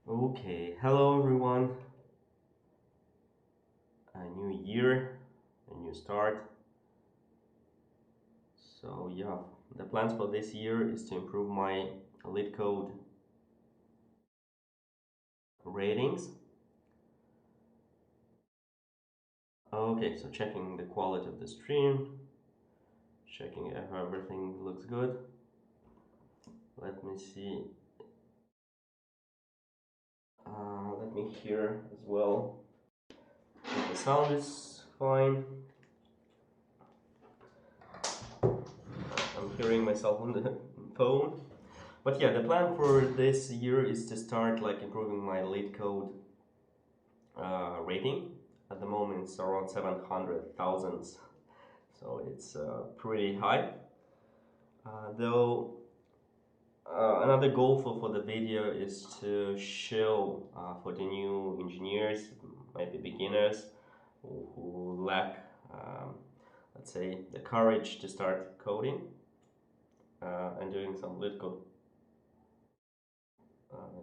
Okay, hello everyone. A new year, a new start. So yeah, the plans for this year is to improve my LeetCode ratings. Okay, so checking the quality of the stream, checking if everything looks good. Let me see. Let me hear as well. If the sound is fine. I'm hearing myself on the phone. But yeah, the plan for this year is to start like improving my LeetCode rating. At the moment it's around 700,000, so it's pretty high. Though another goal for the video is to show for the new engineers, maybe beginners who lack, let's say, the courage to start coding and doing some LeetCode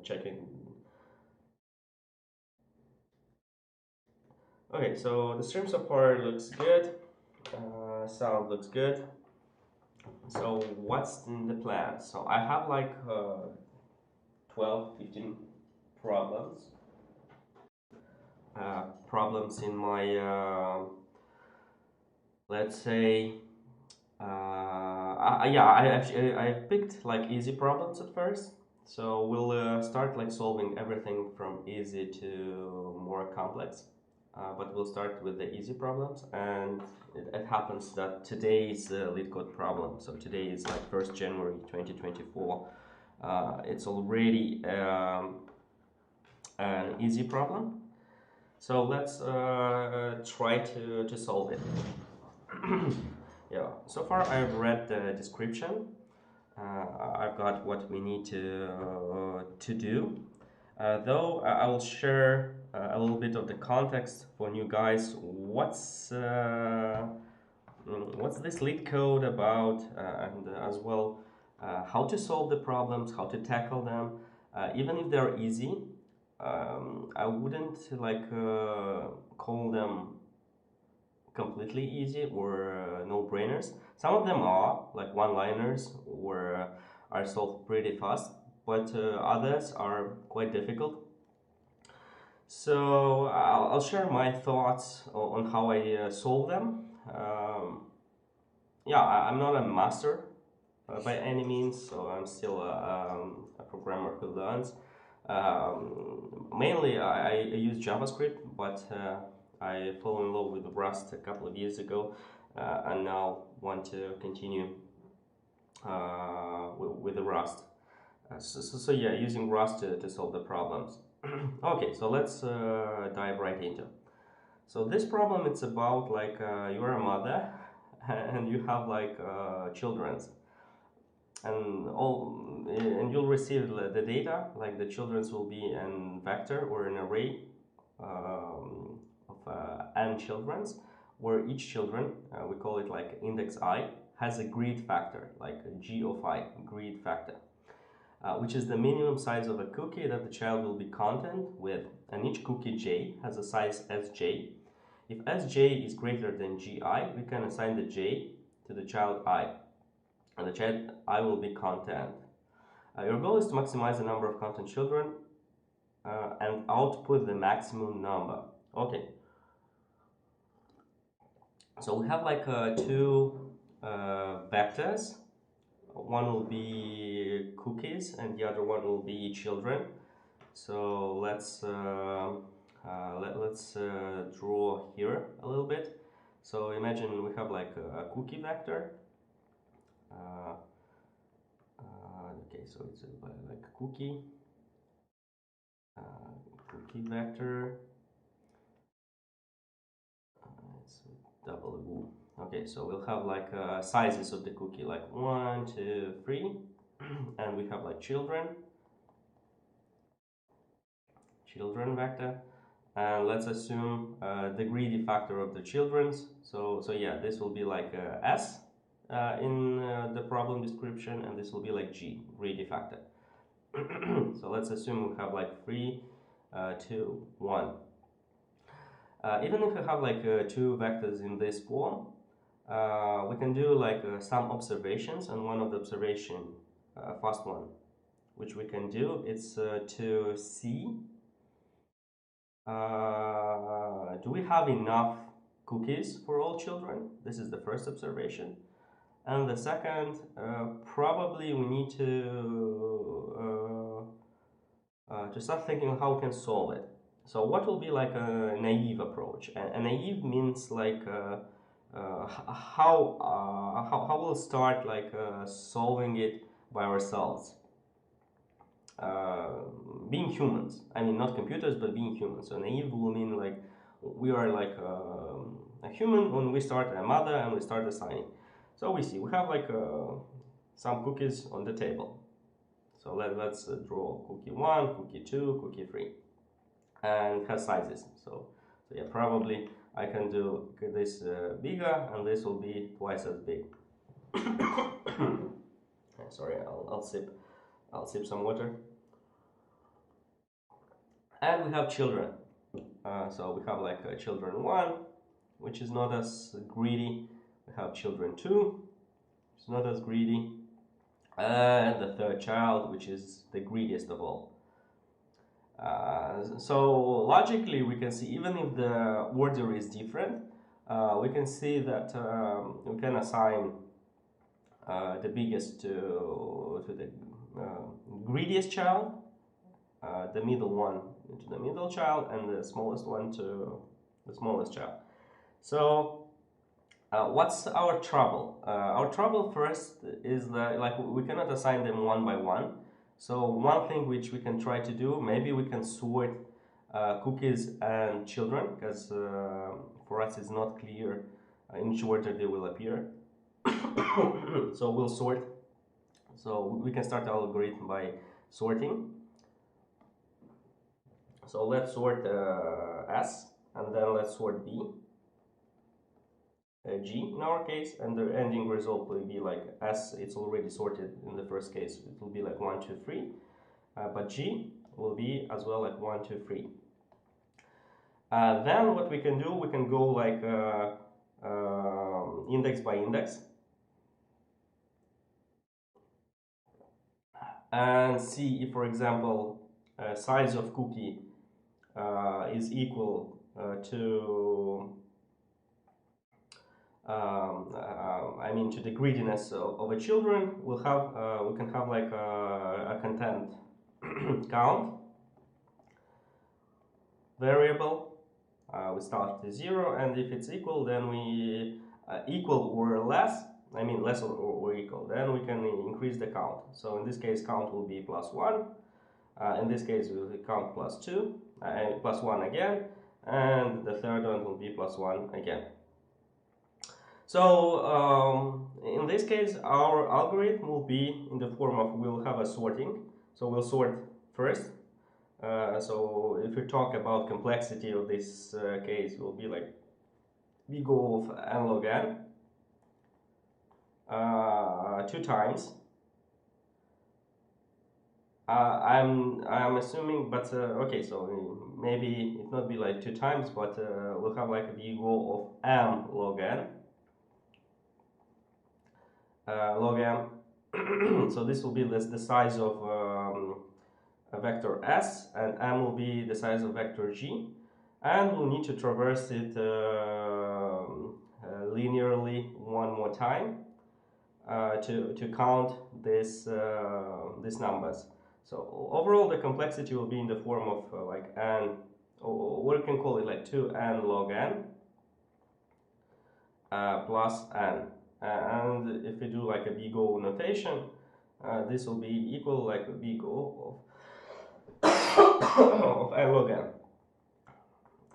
checking. Okay, so the stream so far looks good, sound looks good. So what's in the plan? So I have like 12, 15 problems. Problems in my, let's say, yeah, I picked like easy problems at first. So we'll start like solving everything from easy to more complex. But we'll start with the easy problems, and it happens that today is the LeetCode problem. So today is like 1st January 2024. It's already an easy problem. So let's try to solve it. Yeah, so far I've read the description. I've got what we need to do. Though I will share a little bit of the context for new guys. What's this LeetCode about, and as well how to solve the problems, how to tackle them, even if they're easy. I wouldn't like call them completely easy or no-brainers. Some of them are like one-liners or are solved pretty fast, but others are quite difficult. So I'll share my thoughts on how I solve them. Yeah, I'm not a master by any means, so I'm still a programmer who learns. Mainly I use JavaScript, but I fell in love with Rust a couple of years ago, and now want to continue with the Rust. So yeah, using Rust to solve the problems. Okay, so let's dive right into. So this problem, it's about like you're a mother and you have like children's, and you'll receive the data, like the children's will be an vector or an array of n children's, where each children, we call it like index I, has a grid factor, like a g of I, grid factor, which is the minimum size of a cookie that the child will be content with, and each cookie j has a size sj. If sj is greater than gi, we can assign the j to the child I, and the child I will be content. Your goal is to maximize the number of content children and output the maximum number. Okay. So we have like two vectors. One will be cookies and the other one will be children. So let's draw here a little bit. So imagine we have like a cookie vector. Okay, so it's like cookie vector. It's double U. Okay, so we'll have like sizes of the cookie, like 1, 2, 3, and we have like children vector, and let's assume the greedy factor of the children's. So yeah, this will be like S in the problem description, and this will be like G, greedy factor. So let's assume we have like 3, 2, 1. Even if we have like 2 vectors in this form, we can do like some observations, and one of the observation, first one, which we can do, it's to see do we have enough cookies for all children. This is the first observation. And the second, probably we need to start thinking how we can solve it. So what will be like a naive approach? A naive means like how we'll start like solving it by ourselves. Being humans. I mean, not computers, but being humans. So naive will mean like we are like a human when we start a mother and we start assigning. So we see we have like some cookies on the table. So let's draw cookie 1, cookie 2, cookie 3, and it has sizes. So yeah, probably I can do this bigger, and this will be twice as big. Sorry, I'll sip some water. And we have children. So we have like children 1, which is not as greedy. We have children 2, which is not as greedy. And the third child, which is the greediest of all. So logically, we can see even if the order is different, we can see that we can assign the biggest to the greediest child, the middle one to the middle child, and the smallest one to the smallest child. So what's our trouble? Our trouble first is that like we cannot assign them one by one. So one thing which we can try to do, maybe we can sort cookies and children, because for us it's not clear in which order they will appear. So we'll sort. So we can start our algorithm by sorting. So let's sort S, and then let's sort B. G in our case, and the ending result will be like S, it's already sorted in the first case, it will be like 1, 2, 3, but G will be as well like 1, 2, 3. Then what we can do, we can go like index by index and see if, for example, size of cookie is equal to I mean to the greediness of a children. We'll have we can have like a content count variable. We start to 0, and if it's equal, then we equal or less. I mean less or equal. Then we can increase the count. So in this case, count will be +1. In this case, we'll count +2, +1 again, and the third one will be +1 again. So in this case, our algorithm will be in the form of, we'll have a sorting. So we'll sort first. So if we talk about complexity of this case, it will be like we go of n log n 2 times. I'm assuming, but okay, so maybe it not be like 2 times, but we'll have like we go of m log n. Log m. So this will be the size of a vector s, and m will be the size of vector g, and we'll need to traverse it linearly one more time to count these numbers. So overall, the complexity will be in the form of like n, or what we can call it like 2n log n plus n. And if we do like a big O notation, this will be equal like a big O of n log n,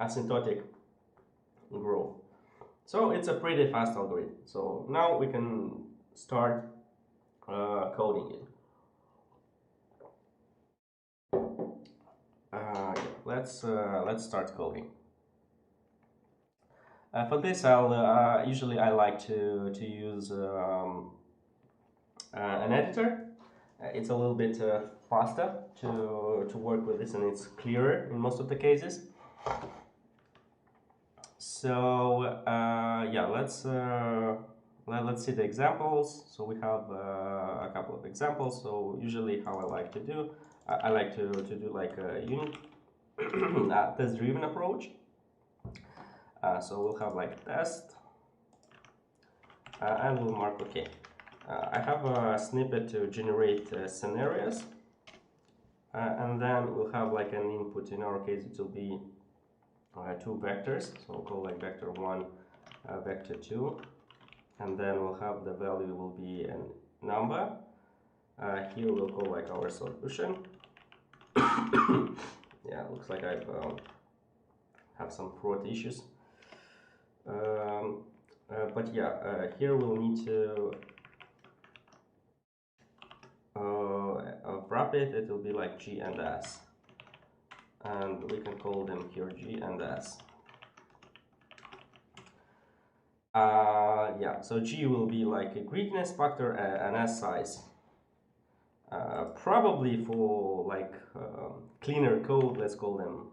asymptotic growth. So it's a pretty fast algorithm. So now we can start coding it. Let's start coding. For this, I'll usually I like to use an editor, it's a little bit faster to work with this, and it's clearer in most of the cases. So yeah, let's see the examples. So we have a couple of examples. So usually how I like to do, I like to do like a unit test-driven approach. So we'll have like test, and we'll mark OK. I have a snippet to generate scenarios, and then we'll have like an input. In our case, it will be two vectors. So we'll call like vector 1, vector 2, and then we'll have the value will be a number. Here we'll call like our solution. Yeah, looks like I have some fraud issues. But yeah, here we'll need to wrap it. It will be like G and S, and we can call them here G and S. Yeah, so G will be like a greediness factor and S size. Probably for like cleaner code, let's call them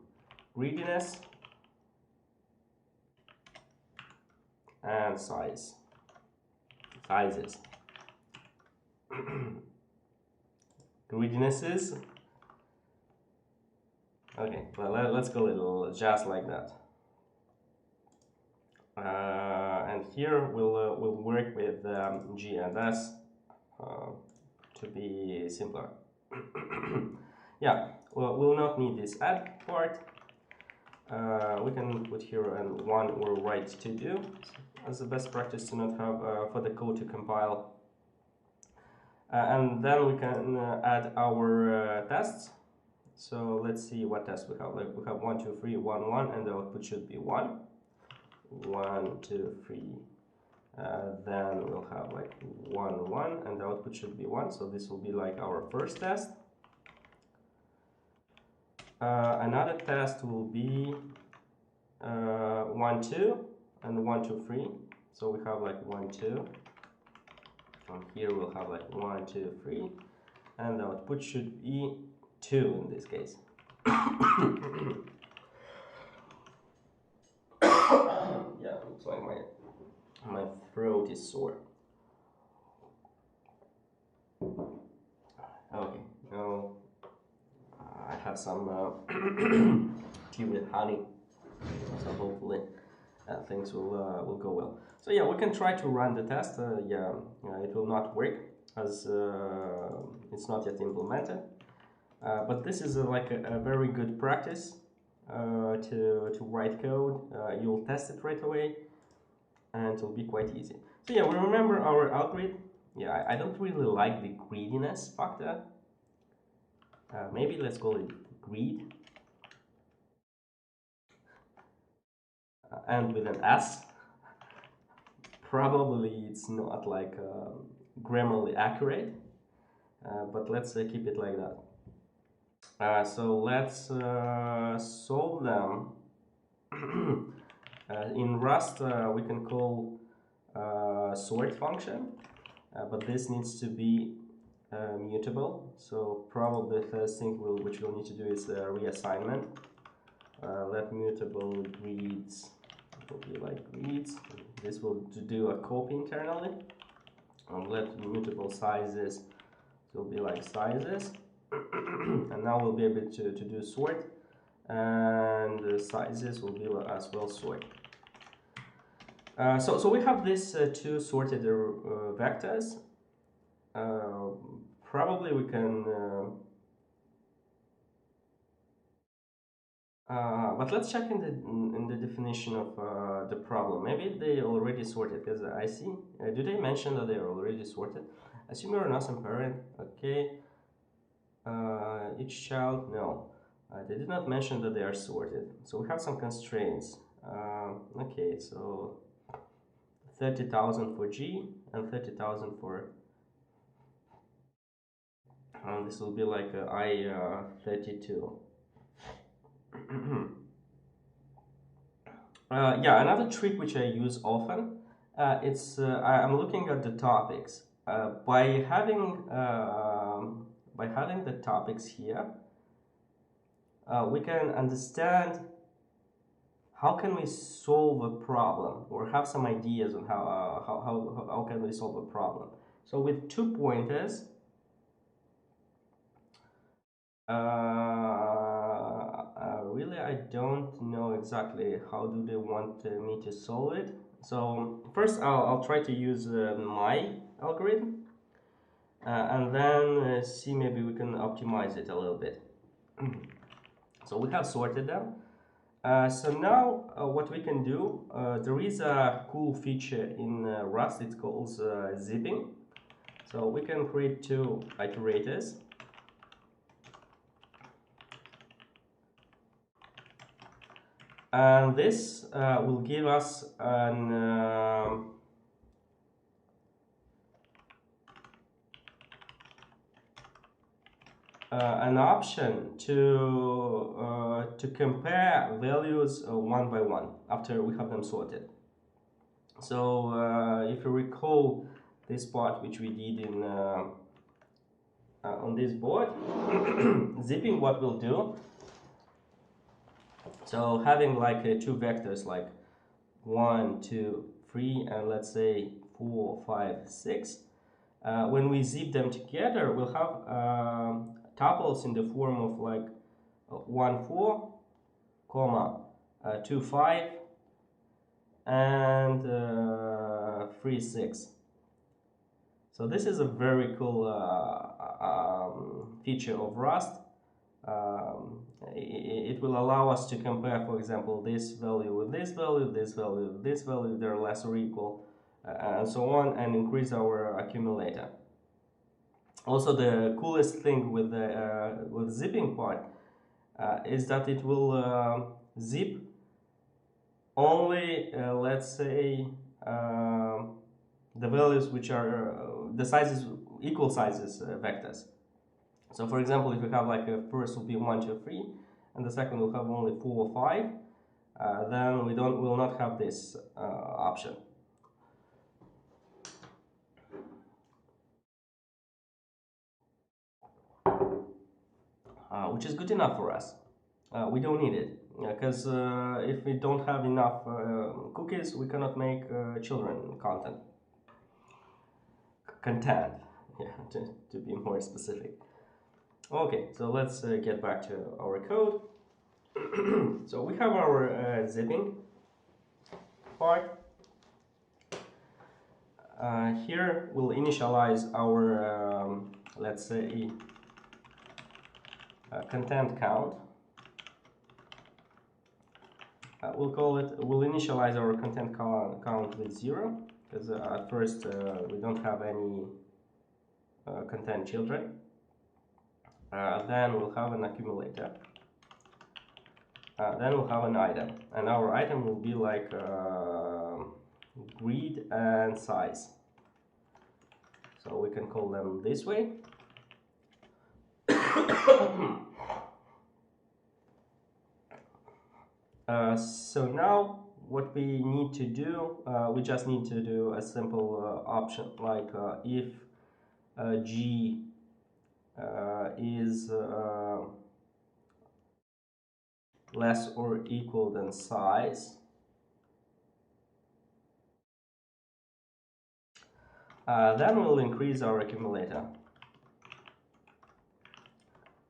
greediness and sizes. Greedinesses. Okay, well, let's go a little just like that. And here we'll work with G and S to be simpler. Yeah, well, we'll not need this add part. We can put here an one or write to do as a best practice to not have for the code to compile. And then we can add our tests. So let's see what tests we have. Like we have 1, 2, 3, 1, 1, and the output should be 1. 1, 2, 3. Then we'll have like 1, 1, and the output should be 1. So this will be like our first test. Another test will be 1, 2, and 1, 2, 3. So we have like 1, 2. From here we'll have like 1, 2, 3, and the output should be 2 in this case. Yeah, looks like my throat is sore. Okay, now I have some tea with honey, so hopefully things will go well. So yeah, we can try to run the test. Yeah, it will not work as it's not yet implemented. But this is like a very good practice to write code. You'll test it right away, and it'll be quite easy. So yeah, we remember our algorithm. Yeah, I don't really like the greediness factor. Maybe let's call it greed, and with an S. Probably it's not like grammarly accurate, but let's keep it like that. So let's solve them. In Rust, we can call sort function, but this needs to be mutable. So probably the first thing which we'll need to do is reassignment. Let mutable greeds will be like greeds. This will do a copy internally. And let mutable sizes will be like sizes. And now we'll be able to do sort, and the sizes will be as well sort. So we have these two sorted vectors. Probably we can but let's check in the definition of the problem. Maybe they already sorted, because I see. Do they mention that they are already sorted? Assume you're an awesome parent. Okay. Each child, no. They did not mention that they are sorted. So we have some constraints. Okay, so 30,000 for G and 30,000 for. This will be like I32. Yeah, another trick which I use often, I'm looking at the topics. by having the topics here, we can understand how can we solve a problem, or have some ideas on how can we solve a problem. So with 2 pointers, really I don't know exactly how do they want me to solve it. So first I'll try to use my algorithm, and then see maybe we can optimize it a little bit. So we have sorted them. So now what we can do, there is a cool feature in Rust, it's called zipping. So we can create 2 iterators. And this will give us an option to compare values one by one after we have them sorted. So if you recall this part which we did in on this board, zipping, what we'll do, so having like 2 vectors like 1, 2, 3, and let's say 4, 5, 6. When we zip them together, we'll have tuples in the form of like 1, 4, comma 2, 5, and 3, 6. So this is a very cool feature of Rust. It will allow us to compare, for example, this value with this value, this value with this value, they're less or equal, and so on, and increase our accumulator. Also, the coolest thing with the zipping part is that it will zip only, let's say, the values which are the sizes, equal sizes vectors. So for example, if we have like a first will be 1, 2, 3, and the second will have only 4 or 5, then we will not have this option. Which is good enough for us. We don't need it, because if we don't have enough cookies, we cannot make children content, yeah, to be more specific. Okay, so let's get back to our code. So we have our zipping part. Here we'll initialize our, let's say, content count. We'll initialize our content count with 0, because at first we don't have any content children. Then we'll have an accumulator. Then we'll have an item, and our item will be like grid and size. So we can call them this way. So now what we need to do, we just need to do a simple option like if g is less or equal than size, then we'll increase our accumulator,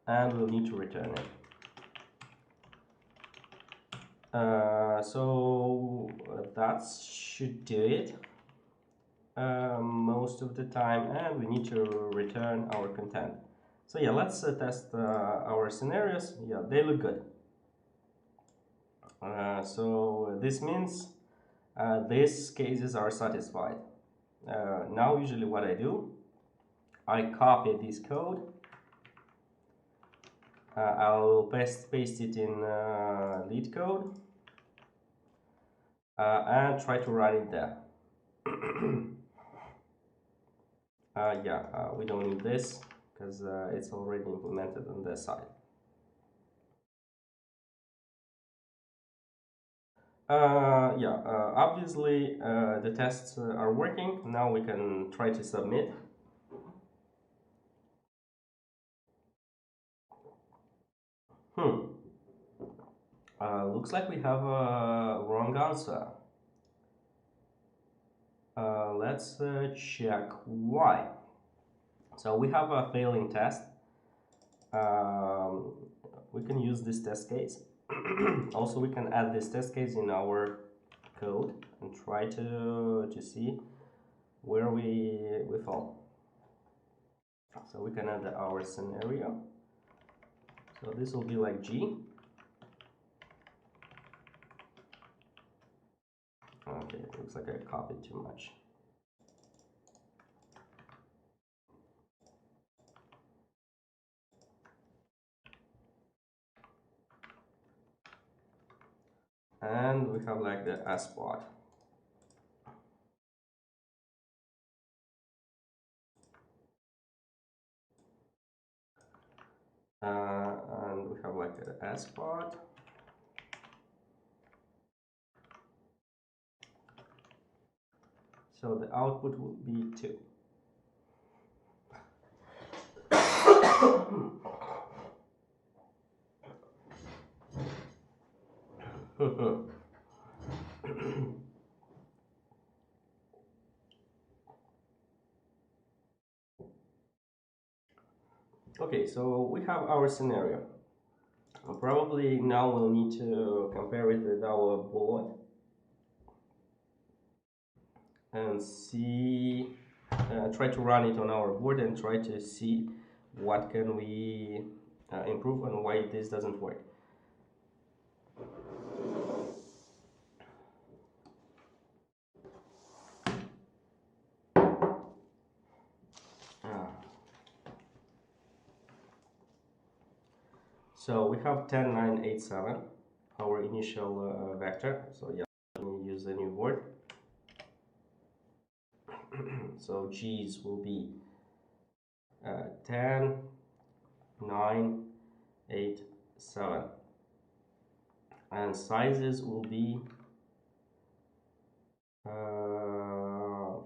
and we'll need to return it. So that should do it most of the time, and we need to return our content. So yeah, let's test our scenarios. Yeah, they look good. So this means these cases are satisfied. Now usually what I do, I copy this code, I'll paste it in LeetCode, and try to run it there. We don't need this because it's already implemented on this side. Obviously the tests are working. Now we can try to submit. Looks like we have a wrong answer. Let's check why. So we have a failing test. We can use this test case. Also, we can add this test case in our code and try to see where we fall. So we can add our scenario. So this will be like G. Okay, it looks like I copied too much. And we have like the S spot. And we have like the S spot. So the output will be 2. Okay, so we have our scenario. Probably now we'll need to compare it with our board and see, try to run it on our board and try to see what can we improve and why this doesn't work. So we have 10, 9, 8, 7, our initial vector. So yeah, let me use the new board. So G's will be 10, 9, 8, 7. And sizes will be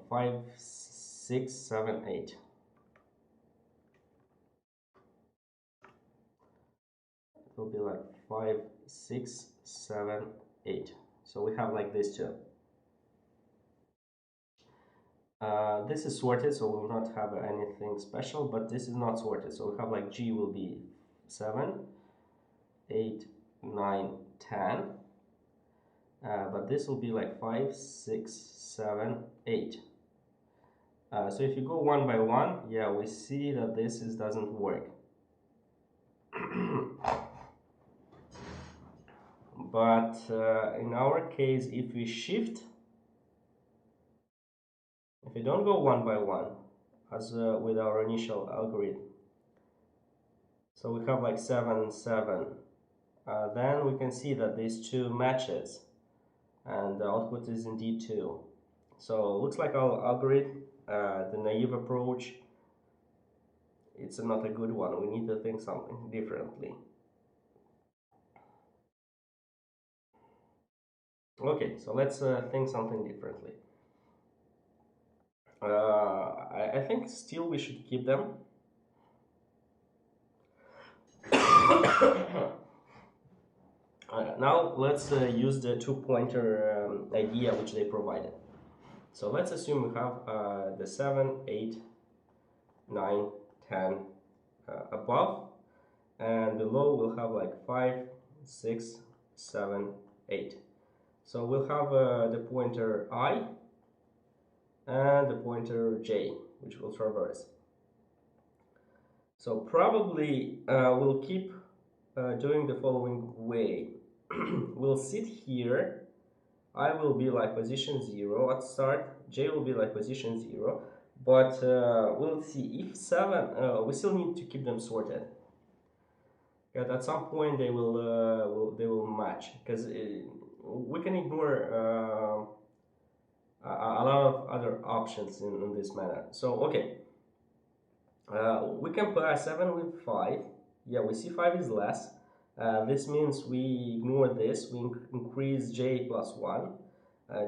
5, 6, 7, 8. It will be like 5, 6, 7, 8. So we have like this two. This is sorted, so we will not have anything special, but this is not sorted. So we have like G will be 7, 8, 9, 10. But this will be like 5, 6, 7, 8. So if you go one by one, yeah, we see that this doesn't work. But in our case, if we shift, if we don't go one by one, as with our initial algorithm, so we have like 7, 7, then we can see that these two matches, and the output is indeed 2. So looks like our algorithm, the naive approach, it's not a good one. We need to think something differently. Okay, so let's think something differently. I think still we should keep them. Now let's use the two-pointer idea which they provided. So let's assume we have the 7, 8, 9, 10 above, and below we'll have like 5, 6, 7, 8. So we'll have the pointer I and the pointer J, which will traverse. So probably we'll keep doing the following way. We'll sit here. I will be like position 0 at start. J will be like position 0. But we'll see if 7. We still need to keep them sorted. And at some point they will match, because we can ignore a lot of other options in this manner. So okay, we compare 7 with 5. Yeah, we see 5 is less. This means we ignore this. We increase J plus 1.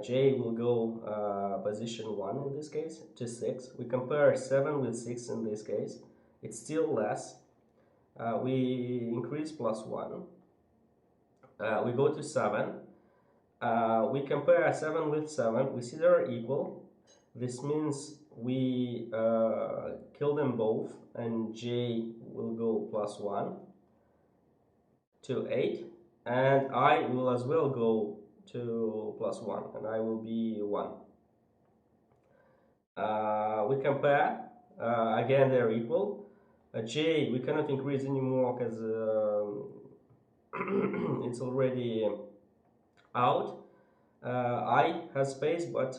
J will go position 1 in this case to 6. We compare 7 with 6 in this case. It's still less. We increase plus 1. We go to 7. We compare 7 with 7. We see they're equal. This means we kill them both, and j will go +1 to 8, and I will as well go to +1, and I will be 1. We compare, again they're equal. J we cannot increase anymore because it's already out. I has space, but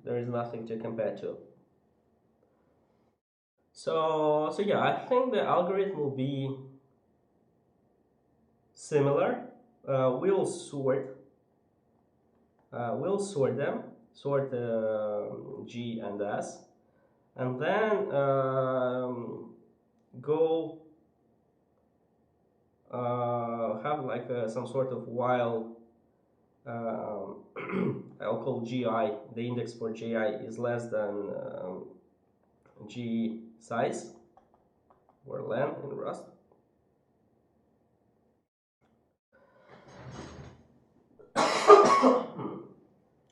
there is nothing to compare to. So yeah, I think the algorithm will be similar. We'll sort them, sort G and S, and then go have like some sort of while I'll call GI, the index for GI is less than G size, or len in Rust.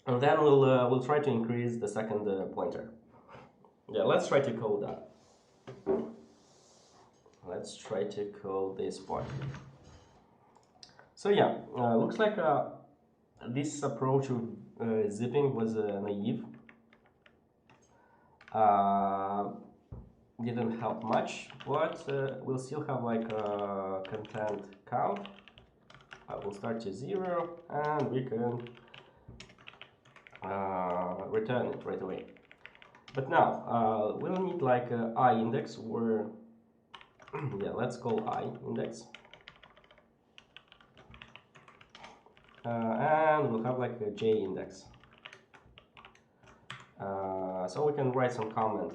And then we'll try to increase the second pointer. Yeah, let's try to code that. Let's try to code this part. So yeah, looks like this approach of zipping was naive. Didn't help much, but we'll still have like a content count. I will start to 0, and we can return it right away. But now we'll need like a I index, or yeah, let's call I index, and we'll have like a J index. So we can write some comment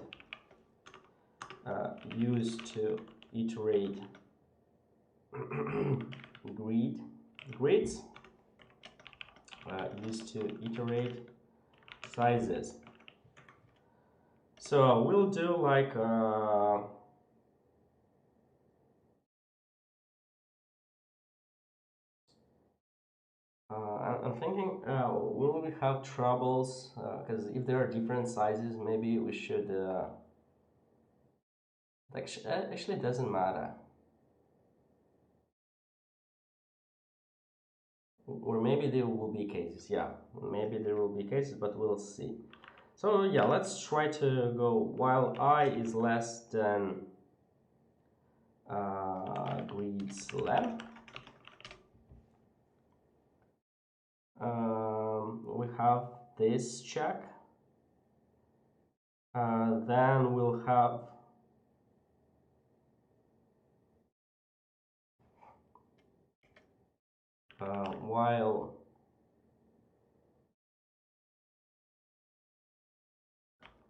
used to iterate grids, used to iterate sizes. So we'll do like I'm thinking, will we have troubles? Because if there are different sizes, maybe we should. Actually, it doesn't matter. Or maybe there will be cases. Yeah, maybe there will be cases, but we'll see. So yeah, let's try to go while I is less than grids length. We have this check. Then we'll have while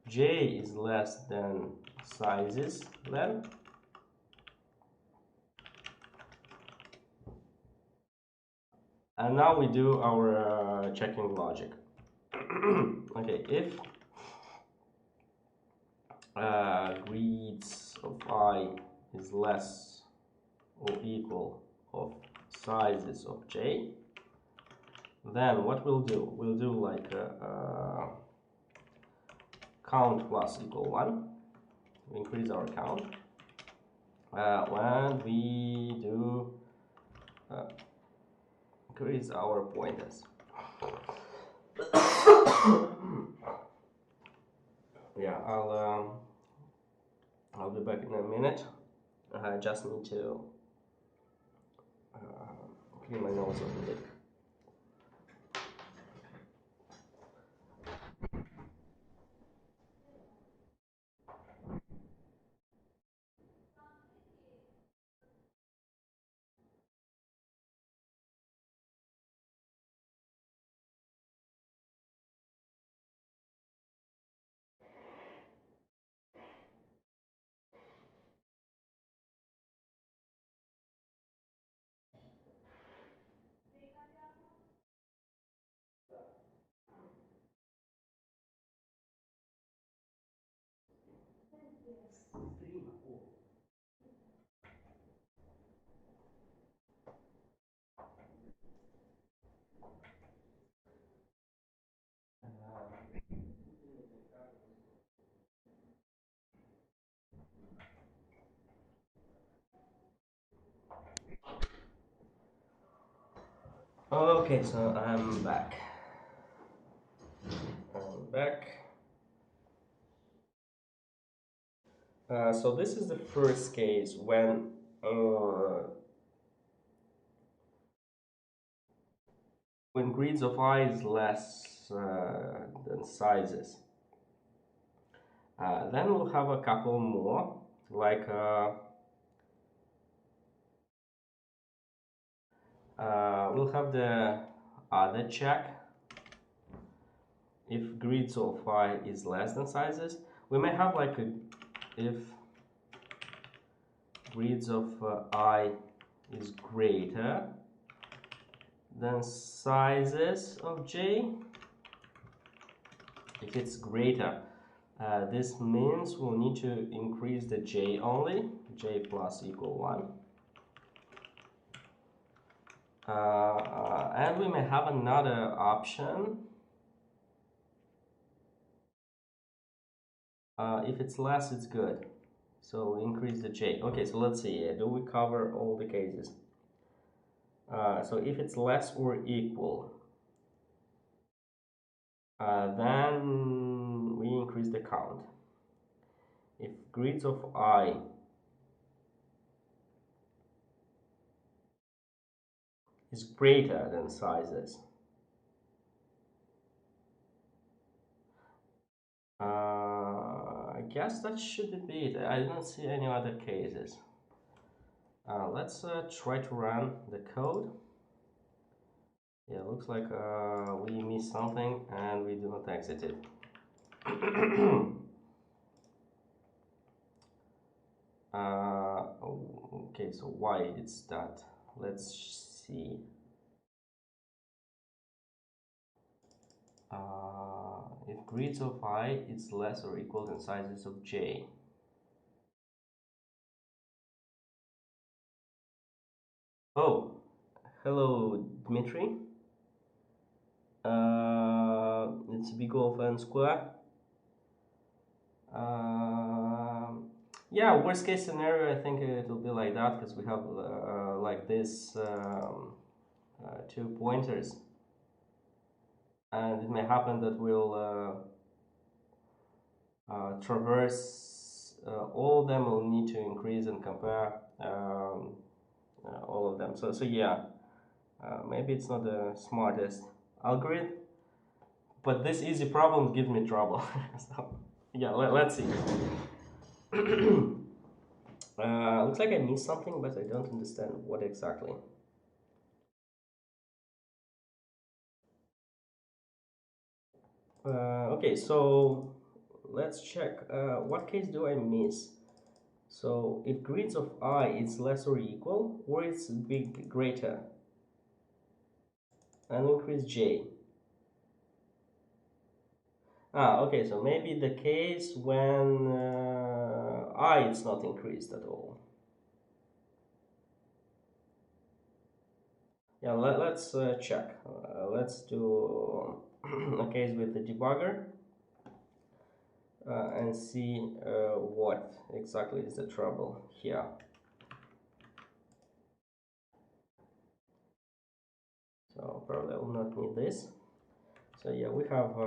j is less than sizes length. And now we do our checking logic. Okay, if grids of I is less or equal of sizes of j, then what we'll do? We'll do like count plus equal 1. We increase our count. When we do increase our pointers. Yeah, I'll be back in a minute. I just need to clean my nose a little bit. Okay, so I'm back. So this is the first case when grades of I is less than sizes. Then we'll have a couple more, like we'll have the other check. If grids of I is less than sizes, we may have like if grids of I is greater than sizes of j. If it's greater, this means we'll need to increase the j only, j plus equal 1. And we may have another option. If it's less, it's good. So we increase the j. Okay, so let's see. Do we cover all the cases? So if it's less or equal, then we increase the count. If grids of I is greater than sizes, I guess that should be it. I don't see any other cases. Let's try to run the code. Yeah, looks like we missed something and we do not exit it. Okay, so why it's that? Let's see. If grids of I is less or equal than sizes of j. Oh, hello, Dmitry. It's big O of n square. Yeah, worst case scenario, I think it will be like that because we have like this 2 pointers, and it may happen that we'll traverse all of them. We'll need to increase and compare all of them. So yeah, maybe it's not the smartest algorithm, but this easy problem gives me trouble. So yeah, let's see. Looks like I missed something, but I don't understand what exactly. Okay, so let's check. What case do I miss? So if grids of I is less or equal, or it's big greater, and increase j. Okay, so maybe the case when I is not increased at all. Yeah, let's check. Let's do a case with the debugger and see what exactly is the trouble here. So probably I will not need this. So yeah, we have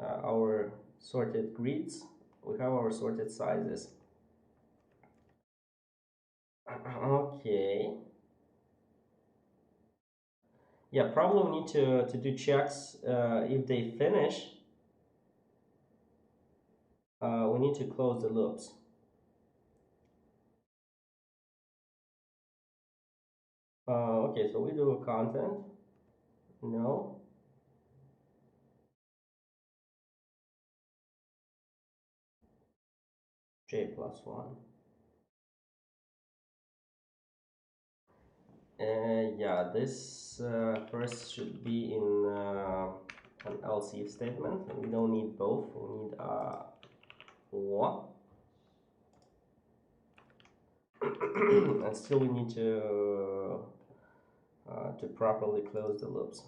our sorted grids. We have our sorted sizes. Okay. Yeah, probably we need to do checks if they finish. We need to close the loops. Okay, so we do a content. No. J plus 1. Yeah, this first should be in an else if statement. We don't need both. We need or. And still we need to properly close the loops.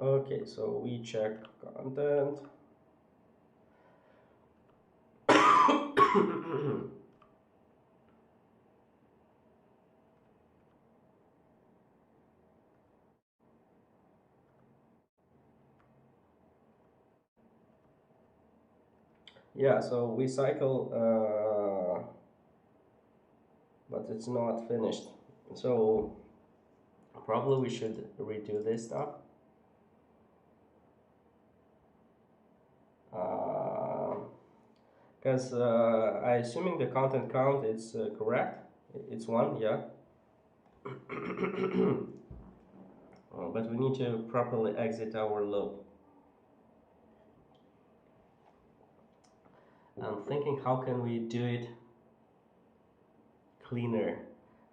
Okay, so we check content. Yeah, so we cycle, but it's not finished. So probably we should redo this stuff. Because I assuming the content count is correct. It's one, yeah. But we need to properly exit our loop. I'm thinking, how can we do it cleaner?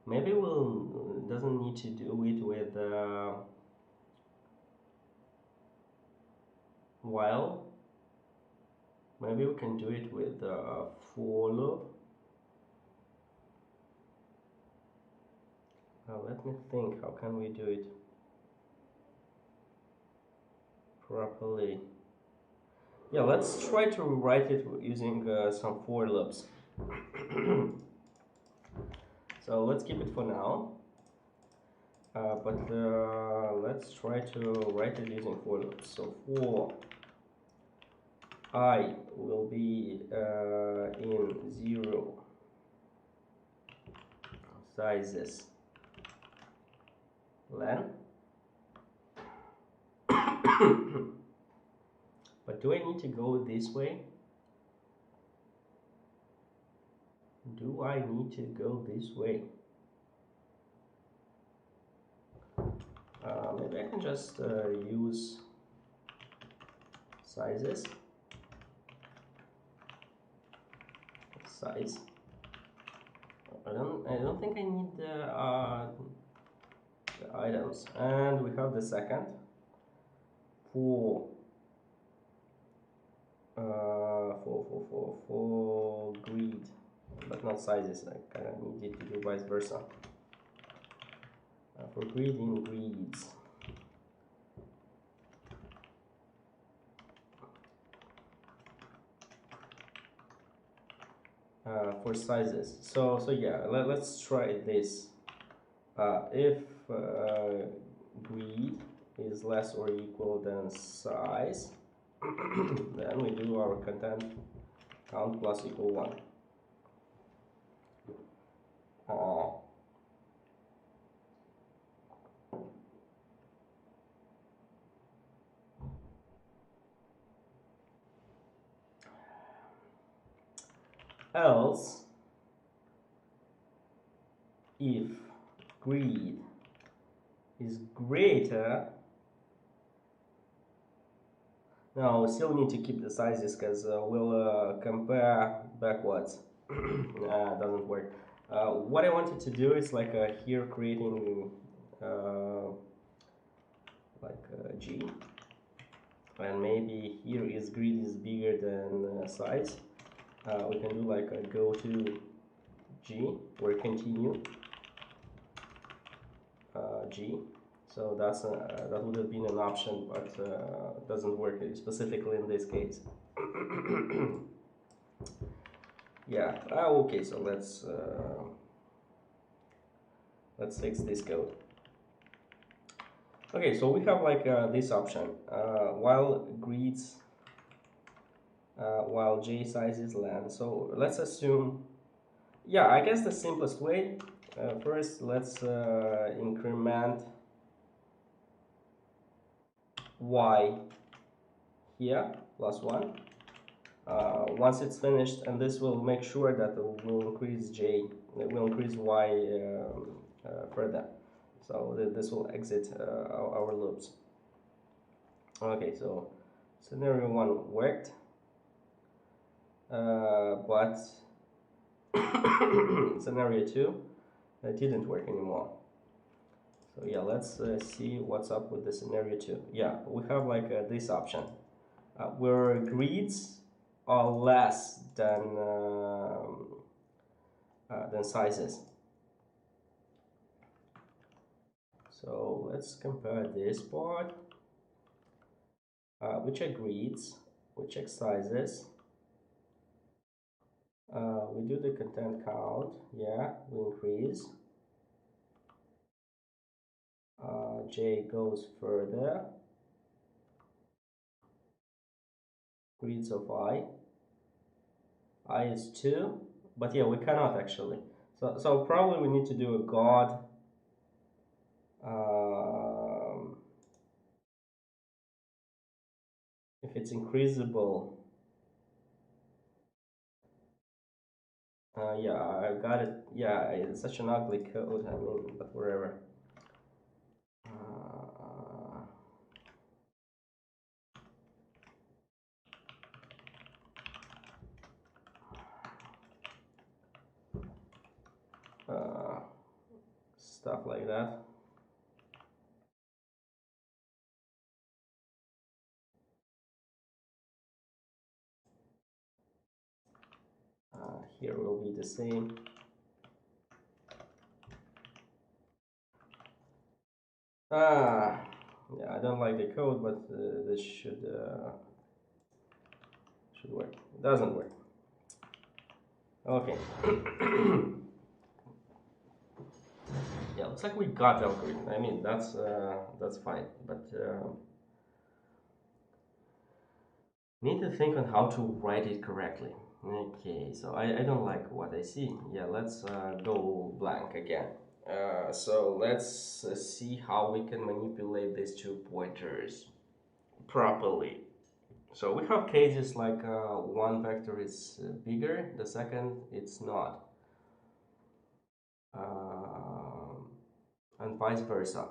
Maybe we'll doesn't need to do it with while. Maybe we can do it with for loop. Let me think. How can we do it properly? Yeah, let's try to rewrite it using some for loops. So let's keep it for now. But let's try to write it using for loops. So for I will be in 0 sizes len. But do I need to go this way? Do I need to go this way? Maybe I can just use sizes. Size. I don't think I need the items. And we have the second for grid, but not sizes. I kind of needed to do vice versa. For grid in grids. For sizes. So yeah, let's try this. If grid is less or equal than size, then we do our content count plus equal 1. Else, if grid is greater, now we still need to keep the sizes because we'll compare backwards. Doesn't work. What I wanted to do is like here creating G, and maybe here is grid is bigger than size. We can do like a go to G or continue G. So that's that would have been an option, but doesn't work specifically in this case. Yeah. Okay. So let's fix this code. Okay. So we have like this option while grids. While J size is len. So let's assume, yeah, I guess the simplest way, first let's increment Y here, plus 1. Once it's finished, and this will make sure that we'll increase J, we'll increase Y further. So this will exit our loops. Okay, so scenario 1 worked. But scenario 2 didn't work anymore. So yeah, let's see what's up with the scenario 2. Yeah, we have like this option where grids are less than sizes. So let's compare this part. We check greets, we check sizes, we do the content count, yeah, we increase. J goes further, greets of I is 2, but yeah, we cannot actually. So probably we need to do a God. If it's increasable, yeah, I got it. Yeah, it's such an ugly code. I mean, but whatever. Stuff like that. Here will be the same. Yeah, I don't like the code, but this should work. It doesn't work. Okay. Yeah, looks like we got the algorithm. I mean, that's fine, but need to think on how to write it correctly. Okay, so I don't like what I see. Yeah, let's go blank again. So let's see how we can manipulate these 2 pointers properly. So we have cases like one vector is bigger, the second it's not, and vice versa.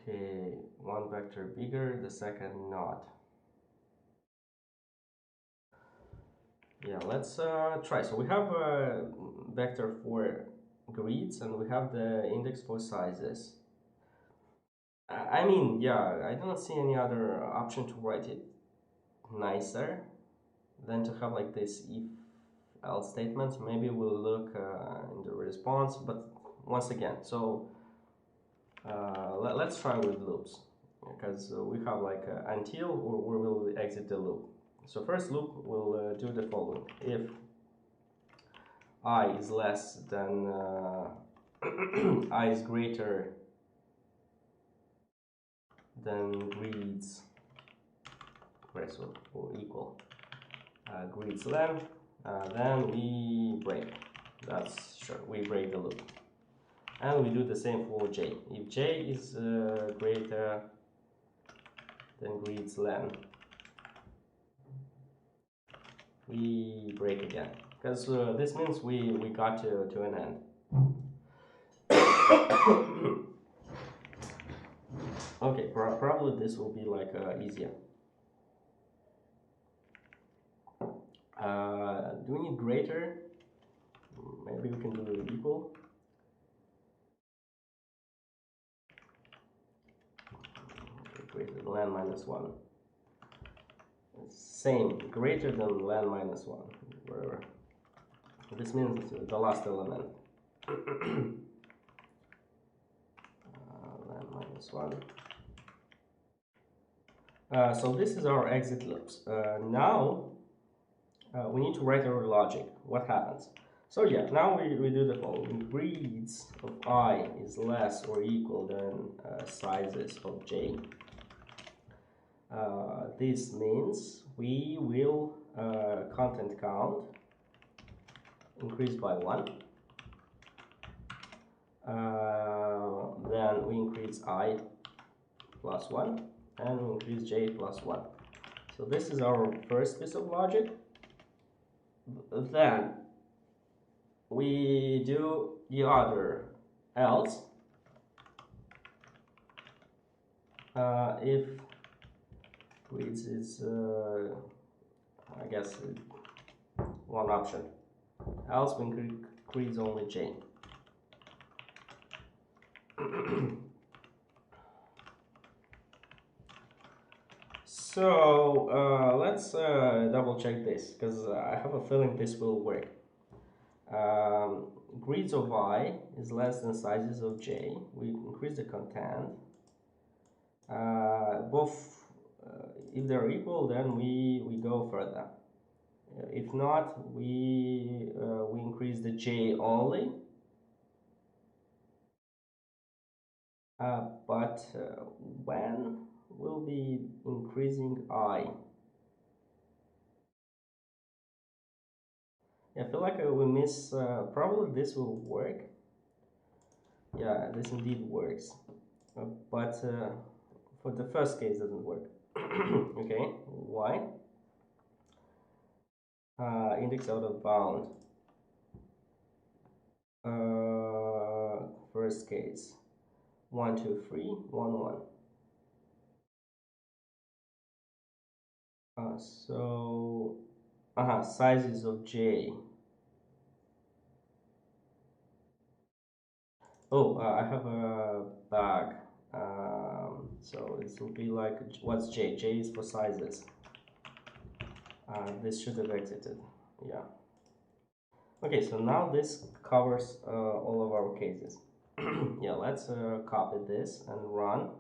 Okay, one vector bigger, the second not. Yeah, let's try. So we have a vector for greets and we have the index for sizes. I mean, yeah, I don't see any other option to write it nicer than to have like this if else statements. Maybe we'll look in the response, but once again, so let's try with loops, because we have like until or we will exit the loop. So first loop will do the following: if I is less than I is greater than greets, or equal greets length, then we break. That's sure, we break the loop. And we do the same for j. If j is greater than greets length, we break again, because this means we got to an end. Okay, probably this will be like easier. Do we need greater? Maybe we can do equal. Okay, greater than len minus 1. Same, greater than len minus 1, whatever. This means the last element. Len minus 1. So this is our exit loops. Now we need to write our logic. What happens? So yeah, now we do the following. Greets of I is less or equal than sizes of j. This means we will content count increase by 1. Then we increase I plus 1, and we increase j plus 1. So this is our first piece of logic. Then we do the other else if greets is I guess one option, else we increase only j. So let's double check this, because I have a feeling this will work. Grids of I is less than sizes of j. We increase the content. Both, if they're equal, then we go further. If not, we increase the j only. But when we'll be increasing I? I feel like we miss, probably this will work. Yeah, this indeed works. But for the first case doesn't work. Okay, why? Index out of bound. First case 1 2 3 1 1. So sizes of j. Oh, I have a bag. So it will be like, what's j? J is for sizes. This should have exited. Yeah. Okay, so now this covers all of our cases. Yeah, let's copy this and run.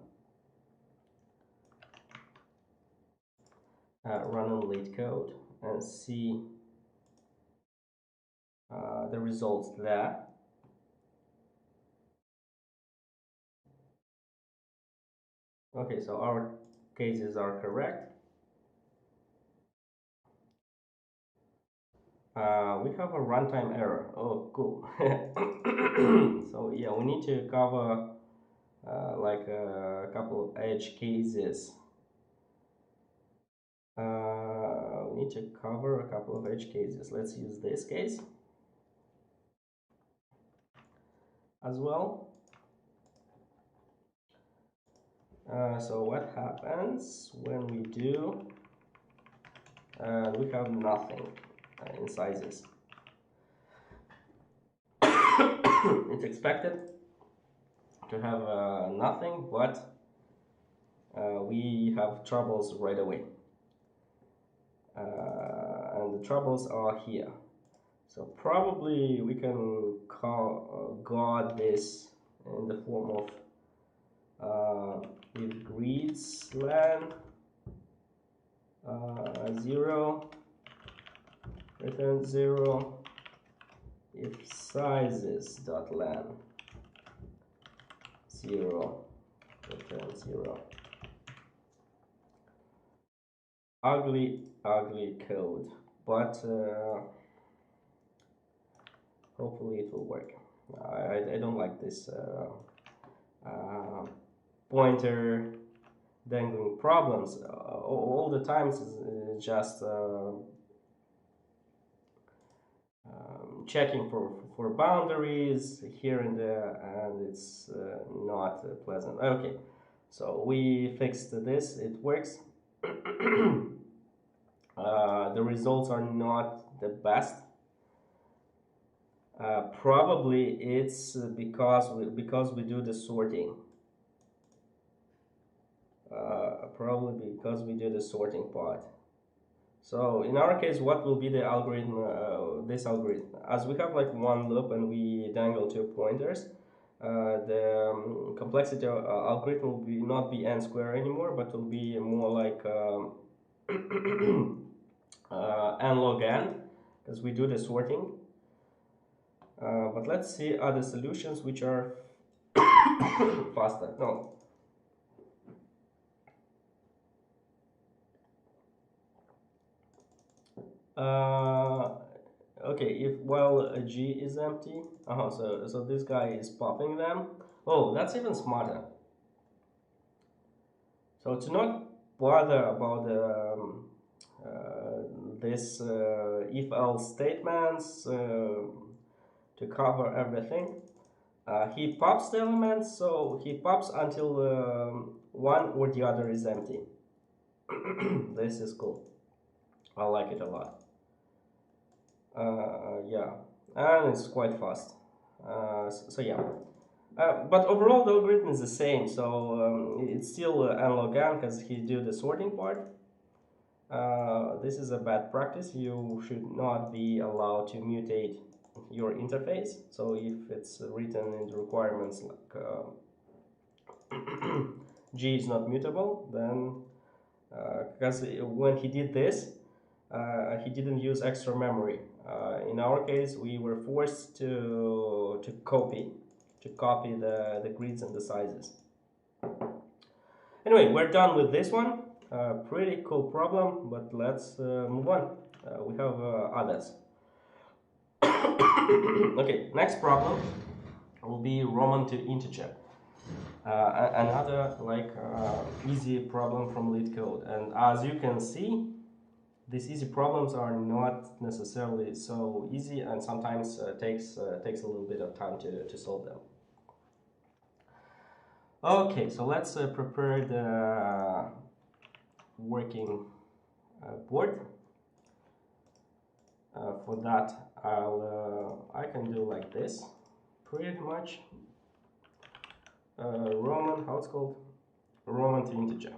Run on LeetCode and see the results there. Okay, so our cases are correct. We have a runtime error. Oh, cool. So yeah, we need to cover like a couple of edge cases. We need to cover a couple of edge cases. Let's use this case as well. So what happens when we do? We have nothing in sizes. It's expected to have nothing, but we have troubles right away. And the troubles are here. So probably we can guard this in the form of if rustlang 0 return 0, if sizes.len 0 return 0. Ugly code, but hopefully it will work. I don't like this pointer dangling problems. All the times is just checking for boundaries here and there, and it's not pleasant. Okay, so we fixed this, it works. The results are not the best. Probably it's because we do the sorting. Probably because we do the sorting part. So in our case, what will be the algorithm? This algorithm, as we have like one loop and we dangle two pointers, the complexity algorithm will not be n square anymore, but will be more like n log n, because we do the sorting. But let's see other solutions which are faster. No. Okay, if while G is empty, so this guy is popping them. Oh, that's even smarter. So to not bother about this if-else statements to cover everything, he pops the elements, so he pops until one or the other is empty. This is cool. I like it a lot. Yeah, and it's quite fast. So yeah. But overall the algorithm is the same, so it's still n log n because he do the sorting part. This is a bad practice. You should not be allowed to mutate your interface. So if it's written in the requirements like G is not mutable, then because when he did this, he didn't use extra memory. In our case, we were forced to copy the grids and the sizes. Anyway, we're done with this one. Pretty cool problem, but let's move on. We have others. Okay, next problem will be Roman to integer. Another easy problem from LeetCode. And as you can see, these easy problems are not necessarily so easy, and sometimes takes a little bit of time to solve them. Okay, so let's prepare the working board. For that, I can do like this, pretty much. Roman, how it's called? Roman to integer.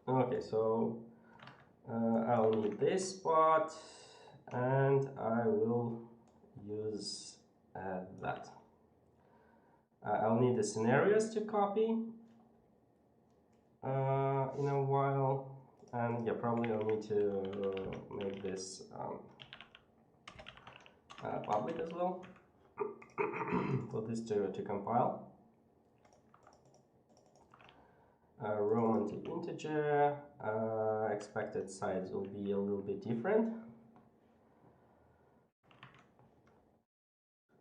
Okay, so I'll need this spot, and I will use that. I'll need the scenarios to copy in a while, and yeah, probably I'll need to make this public as well for this to compile. Roman to integer, expected size will be a little bit different.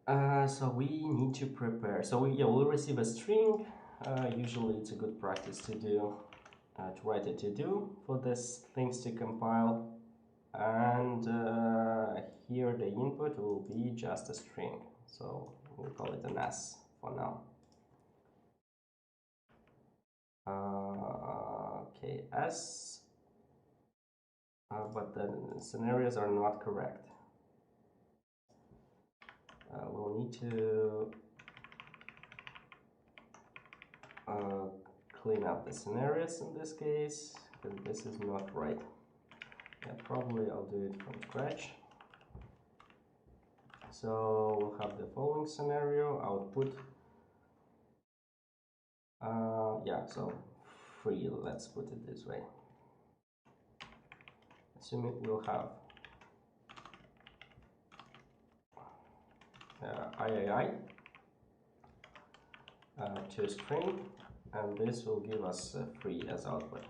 So we need to prepare. So we'll receive a string. Usually it's a good practice to do, to write a to-do for these things to compile. And here the input will be just a string. So we'll call it an S for now. Okay, S, but the scenarios are not correct. We'll need to clean up the scenarios in this case, because this is not right. Yeah, probably I'll do it from scratch. So we'll have the following scenario, output. Yeah, so free, let's put it this way. Assuming we'll have III to string, and this will give us free as output.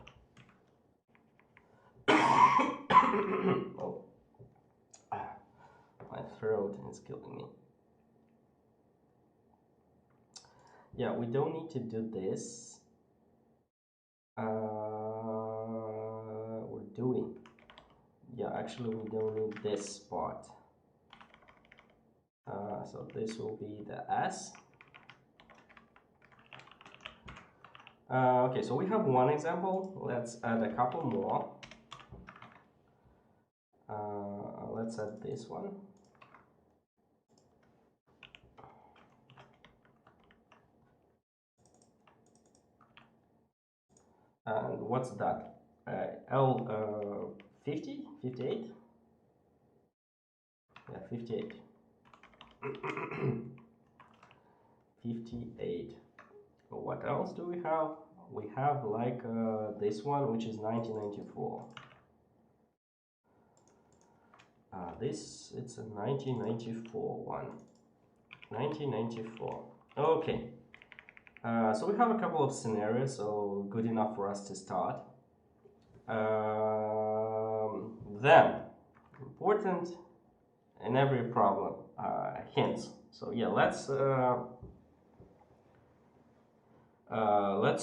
Oh, my throat is killing me. Yeah, we don't need to do this. We're doing. Yeah, actually we don't need this spot. So this will be the S. Okay, so we have one example. Let's add a couple more. Let's add this one. And what's that? L 50? 58? Yeah, 58. 58. What else do we have? We have like this one, which is 1994. It's a 1994 one. 1994. Okay. So we have a couple of scenarios, so good enough for us to start. Then, important in every problem, hints. So yeah, let's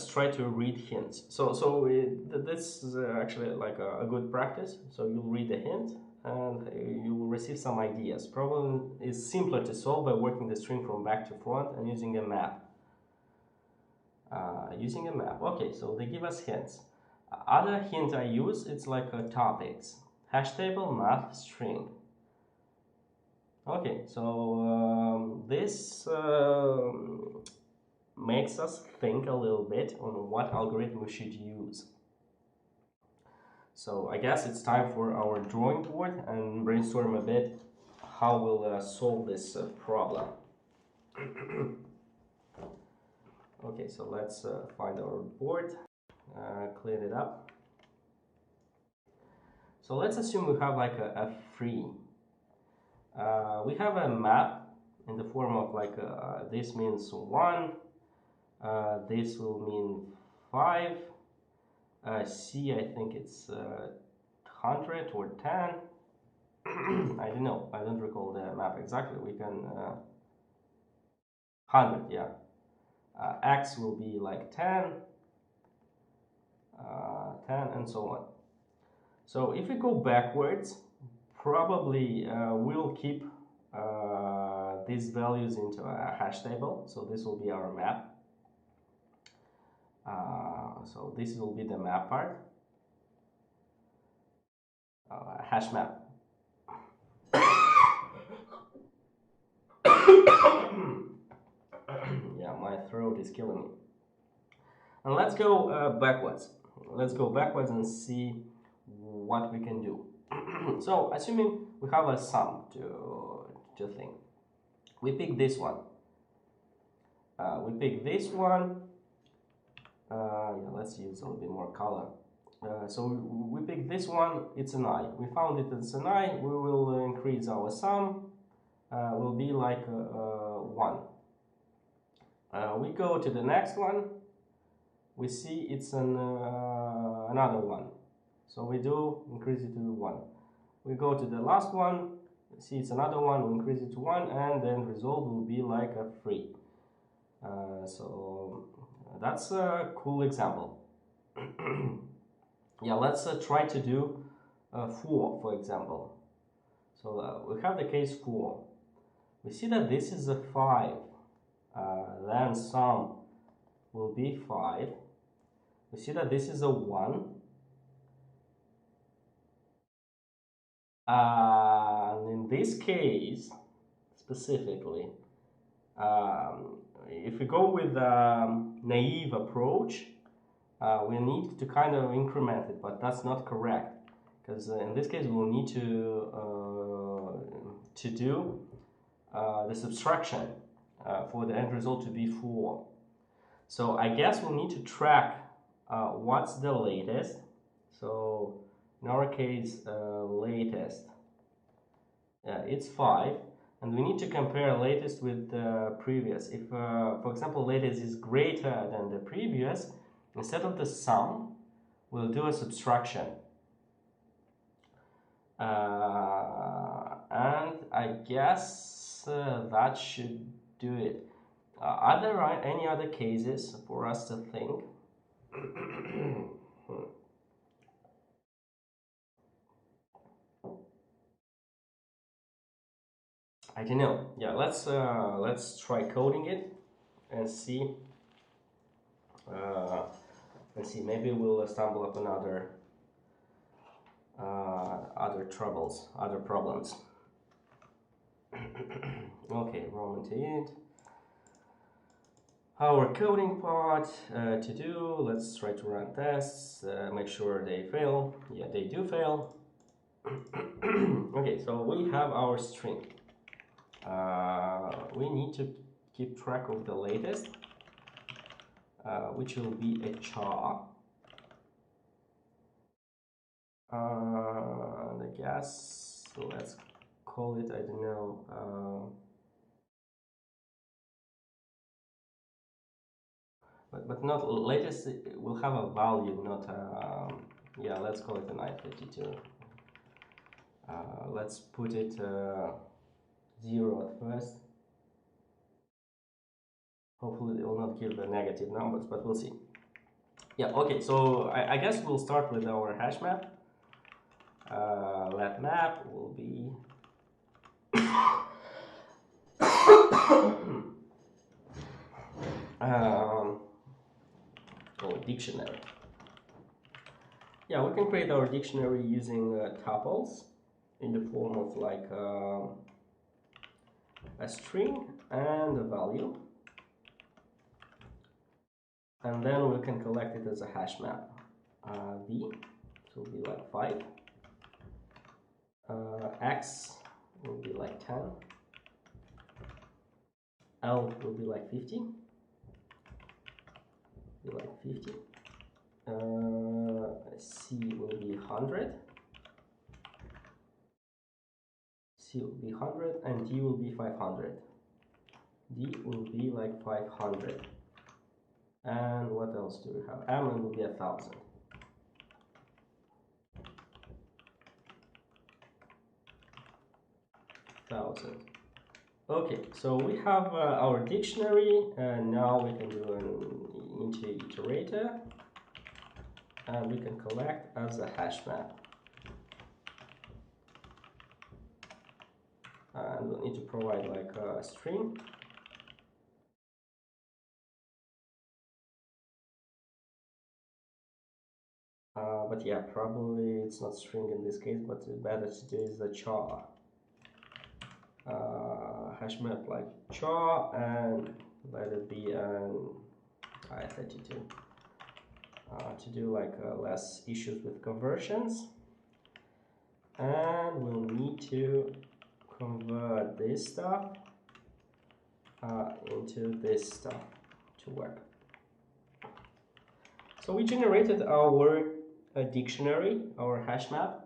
try to read hints. This is actually like a good practice. So you'll read the hint and you will receive some ideas. Problem is simpler to solve by working the string from back to front and using a map. Okay, so they give us hints. Other hint I use, it's like topics. Hash table, math, string. Okay, so this makes us think a little bit on what algorithm we should use. So I guess it's time for our drawing board and brainstorm a bit how we'll solve this problem. Okay, so let's find our board, clean it up. So let's assume we have like a free. We have a map in the form of like this means 1, this will mean 5, C I think it's 100 or 10. I don't know, I don't recall the map exactly. We can 100, yeah. X will be like 10, 10 and so on. So if we go backwards, probably we'll keep these values into a hash table. So this will be our map. So this will be the map part, hash map. Yeah, my throat is killing me. And let's go backwards. Let's go backwards and see what we can do. So assuming we have a sum to think, we pick this one. We pick this one. Yeah, let's use a little bit more color. So we pick this one. It's an I. We found it as an I. We will increase our sum. Will be like 1. We go to the next one. We see it's another 1. So we do increase it to 1. We go to the last one, see it's another 1, we increase it to 1, and then result will be like a 3. So that's a cool example. Yeah, let's try to do 4, for example. So we have the case 4. We see that this is a 5. Then sum will be 5. We see that this is a 1. And in this case, specifically, if we go with a naive approach, we need to kind of increment it, but that's not correct, because in this case we'll need to do the subtraction for the end result to be 4. So I guess we'll need to track what's the latest. So in our case, latest, it's 5, and we need to compare latest with the previous. If, for example, latest is greater than the previous, instead of the sum, we'll do a subtraction. And I guess that should do it. Are there any other cases for us to think? I don't know. Yeah, let's try coding it and see. Let's see. Maybe we'll stumble upon other troubles, other problems. Okay, Roman to int. Our coding part to do. Let's try to run tests. Make sure they fail. Yeah, they do fail. Okay, so we have our string. We need to keep track of the latest, which will be a char. And I guess let's call it, I don't know, but not latest. Will have a value, not yeah. Let's call it an I52. Let's put it 0 at first. Hopefully it will not give the negative numbers, but we'll see. Yeah, okay, so I guess we'll start with our hash map. Let map will be dictionary. Yeah, we can create our dictionary using tuples in the form of like a string and a value, and then we can collect it as a hash map v. it will be like 5. X will be like 10. L will be like 50. Be like 50. C will be 100. C will be 100, and D will be 500. D will be like 500. And what else do we have? M will be 1,000. Okay, so we have our dictionary, and now we can do an iterator, and we can collect as a hash map. And we'll need to provide like a string. But yeah, probably it's not string in this case, but better to do is a char. Hash map like char, and let it be an I32 to do like less issues with conversions. And we'll need to convert this stuff into this stuff to work. So we generated our dictionary, our hash map.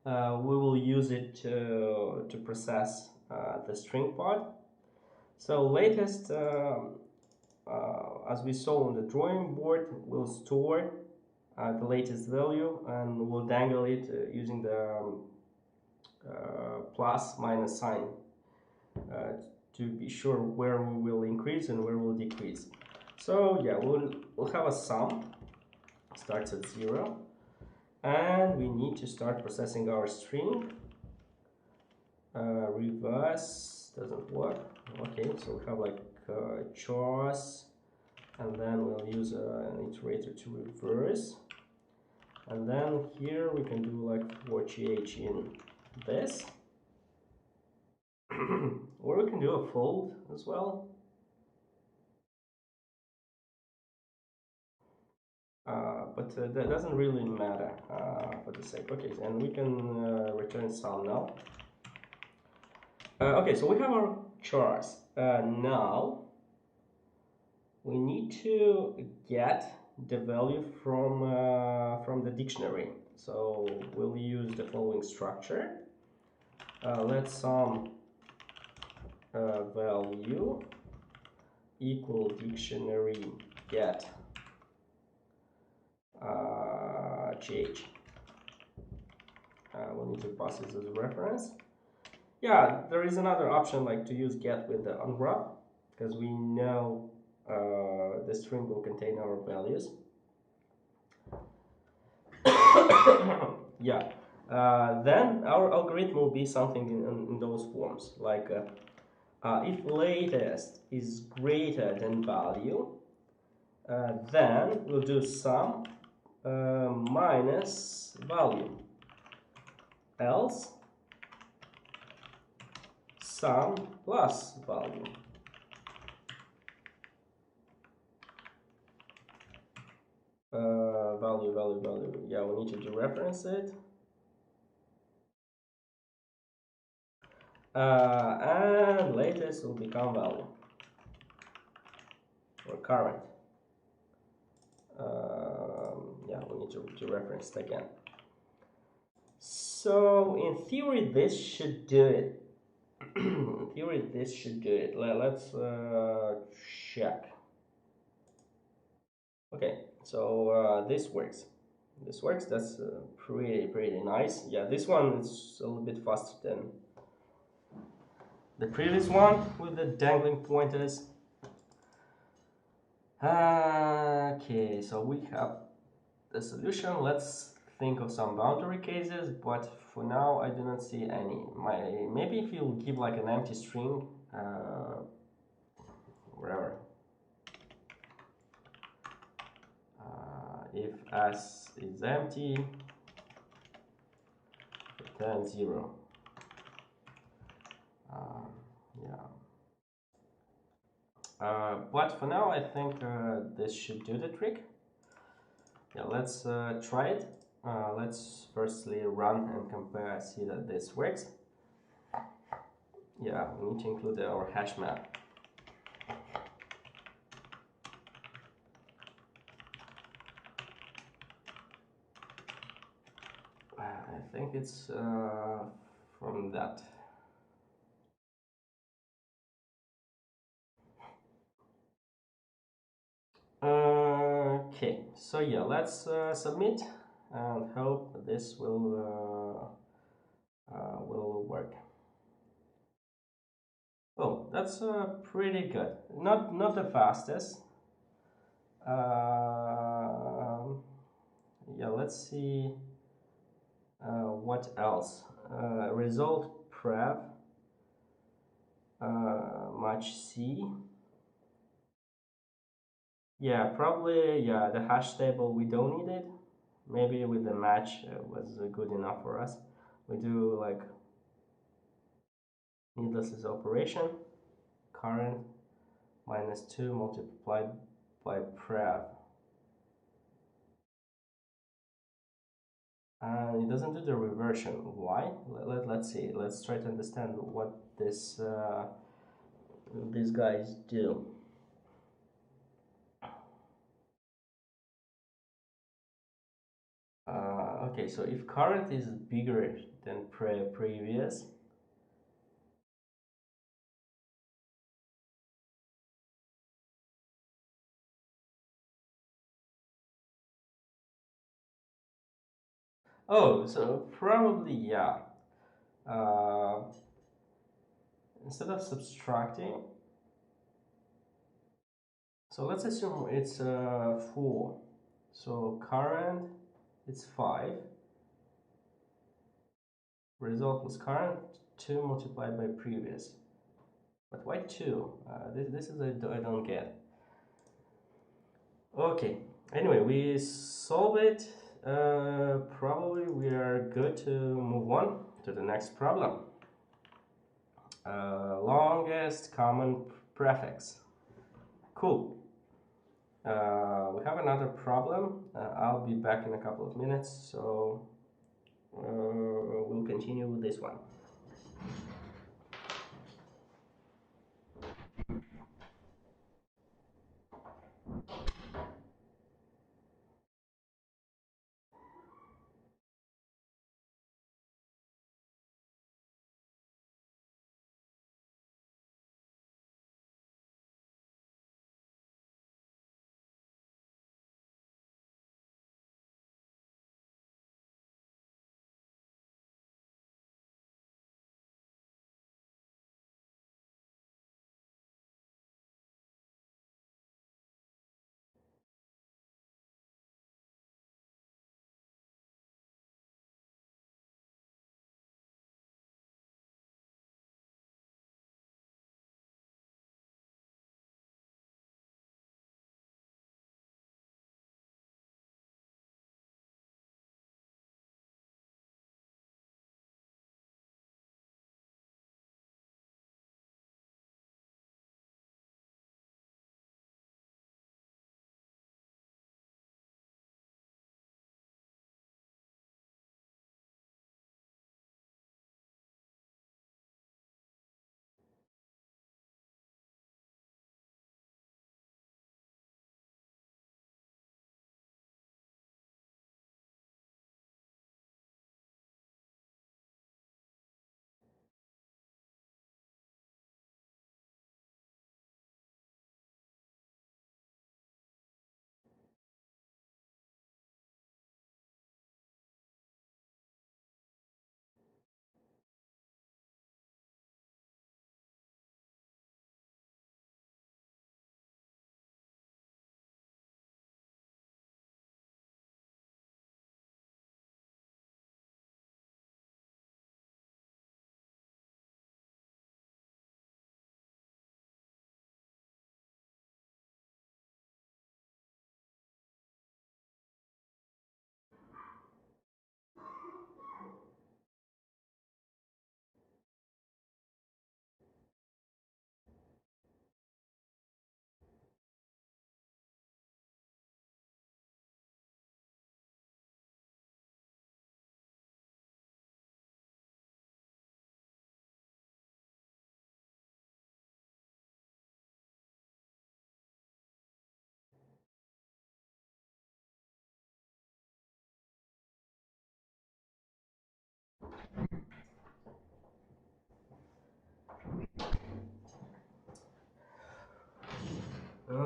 We will use it to process the string part. So latest, as we saw on the drawing board, we'll store the latest value, and we'll dangle it using the plus minus sign to be sure where we will increase and where we'll decrease. So yeah, we'll have a sum, starts at 0, and we need to start processing our string. Reverse doesn't work. Okay, so we have like chars, and then we'll use an iterator to reverse, and then here we can do like for ch in this, or we can do a fold as well. But that doesn't really matter for the sake. Okay, and we can return sum now. Okay, so we have our chars. Now we need to get the value from the dictionary. So we'll use the following structure. Let sum value equal dictionary get gh. We'll need to pass this as a reference. Yeah, there is another option like to use get with the unwrap, because we know the string will contain our values. Yeah, then our algorithm will be something in those forms, like if latest is greater than value, then we'll do sum minus value, else sum plus value. Value. Yeah, we need to dereference it. And latest will become value, or current. Yeah, we need to reference it again. So in theory, this should do it. In theory, this should do it. Let's check. Okay, so this works. This works. That's pretty nice. Yeah, this one is a little bit faster than the previous one with the dangling pointers. Okay, so we have the solution. Let's think of some boundary cases, but for now I do not see any. Maybe if you give like an empty string, wherever. If s is empty, return 0. Yeah. But for now, I think this should do the trick. Yeah, let's try it. Let's firstly run and compare, see that this works. Yeah, we need to include our hash map. I think it's from that. Okay, so yeah, let's submit and hope this will work. Oh, that's pretty good. Not the fastest. Yeah, let's see what else. Result pref match C. Yeah, probably, yeah, the hash table, we don't need it. Maybe with the match was good enough for us. We do like needless operation, current minus 2 multiplied by pref. And it doesn't do the reversion. Why? Let's see. Let's try to understand what these guys do. Okay, so if current is bigger than previous, oh, so probably yeah. Uh, Instead of subtracting, so let's assume it's 4. So current, it's 5. Result was current 2 multiplied by previous. But why 2? This is I don't get. Okay. Anyway, we solve it. Probably we are good to move on to the next problem. Longest common prefix. Cool. We have another problem. I'll be back in a couple of minutes, so we'll continue with this one.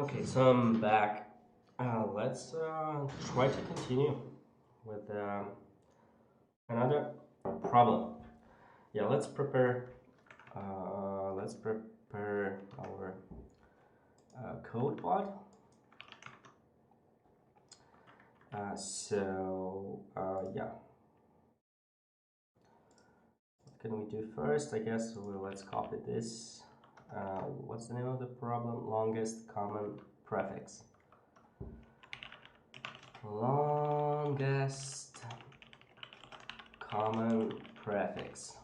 Okay, so I'm back. Let's try to continue with another problem. Yeah, let's prepare our code pod. Yeah, what can we do first? I guess let's copy this. What's the name of the problem? Longest common prefix. Longest common prefix.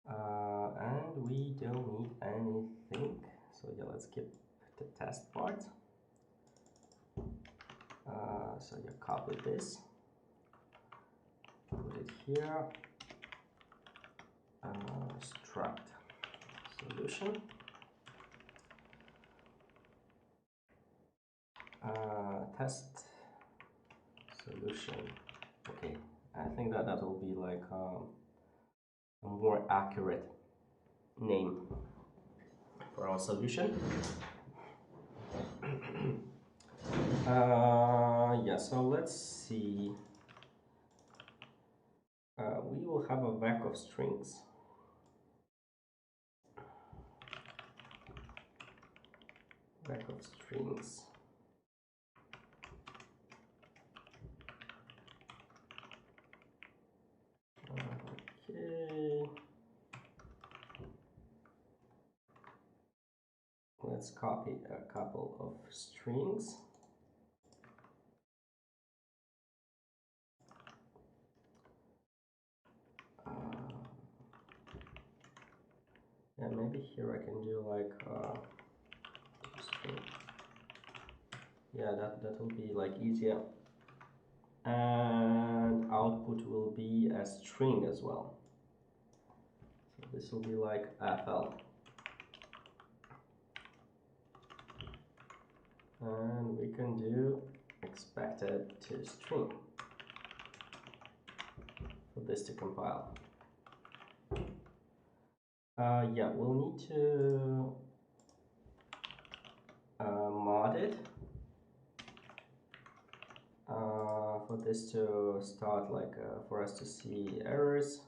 And we don't need anything. So yeah, let's skip the test part. So you copy this, put it here, struct solution, test solution. Okay, I think that will be like a more accurate name for our solution. Yeah, so let's see. We will have a vec of strings. Vec of strings. Okay. Let's copy a couple of strings. And maybe here I can do like string. Yeah, that will be like easier. And output will be a string as well. So this will be like FL. And we can do expected to string for this to compile. Yeah, we'll need to mod it for this to start, like for us to see errors,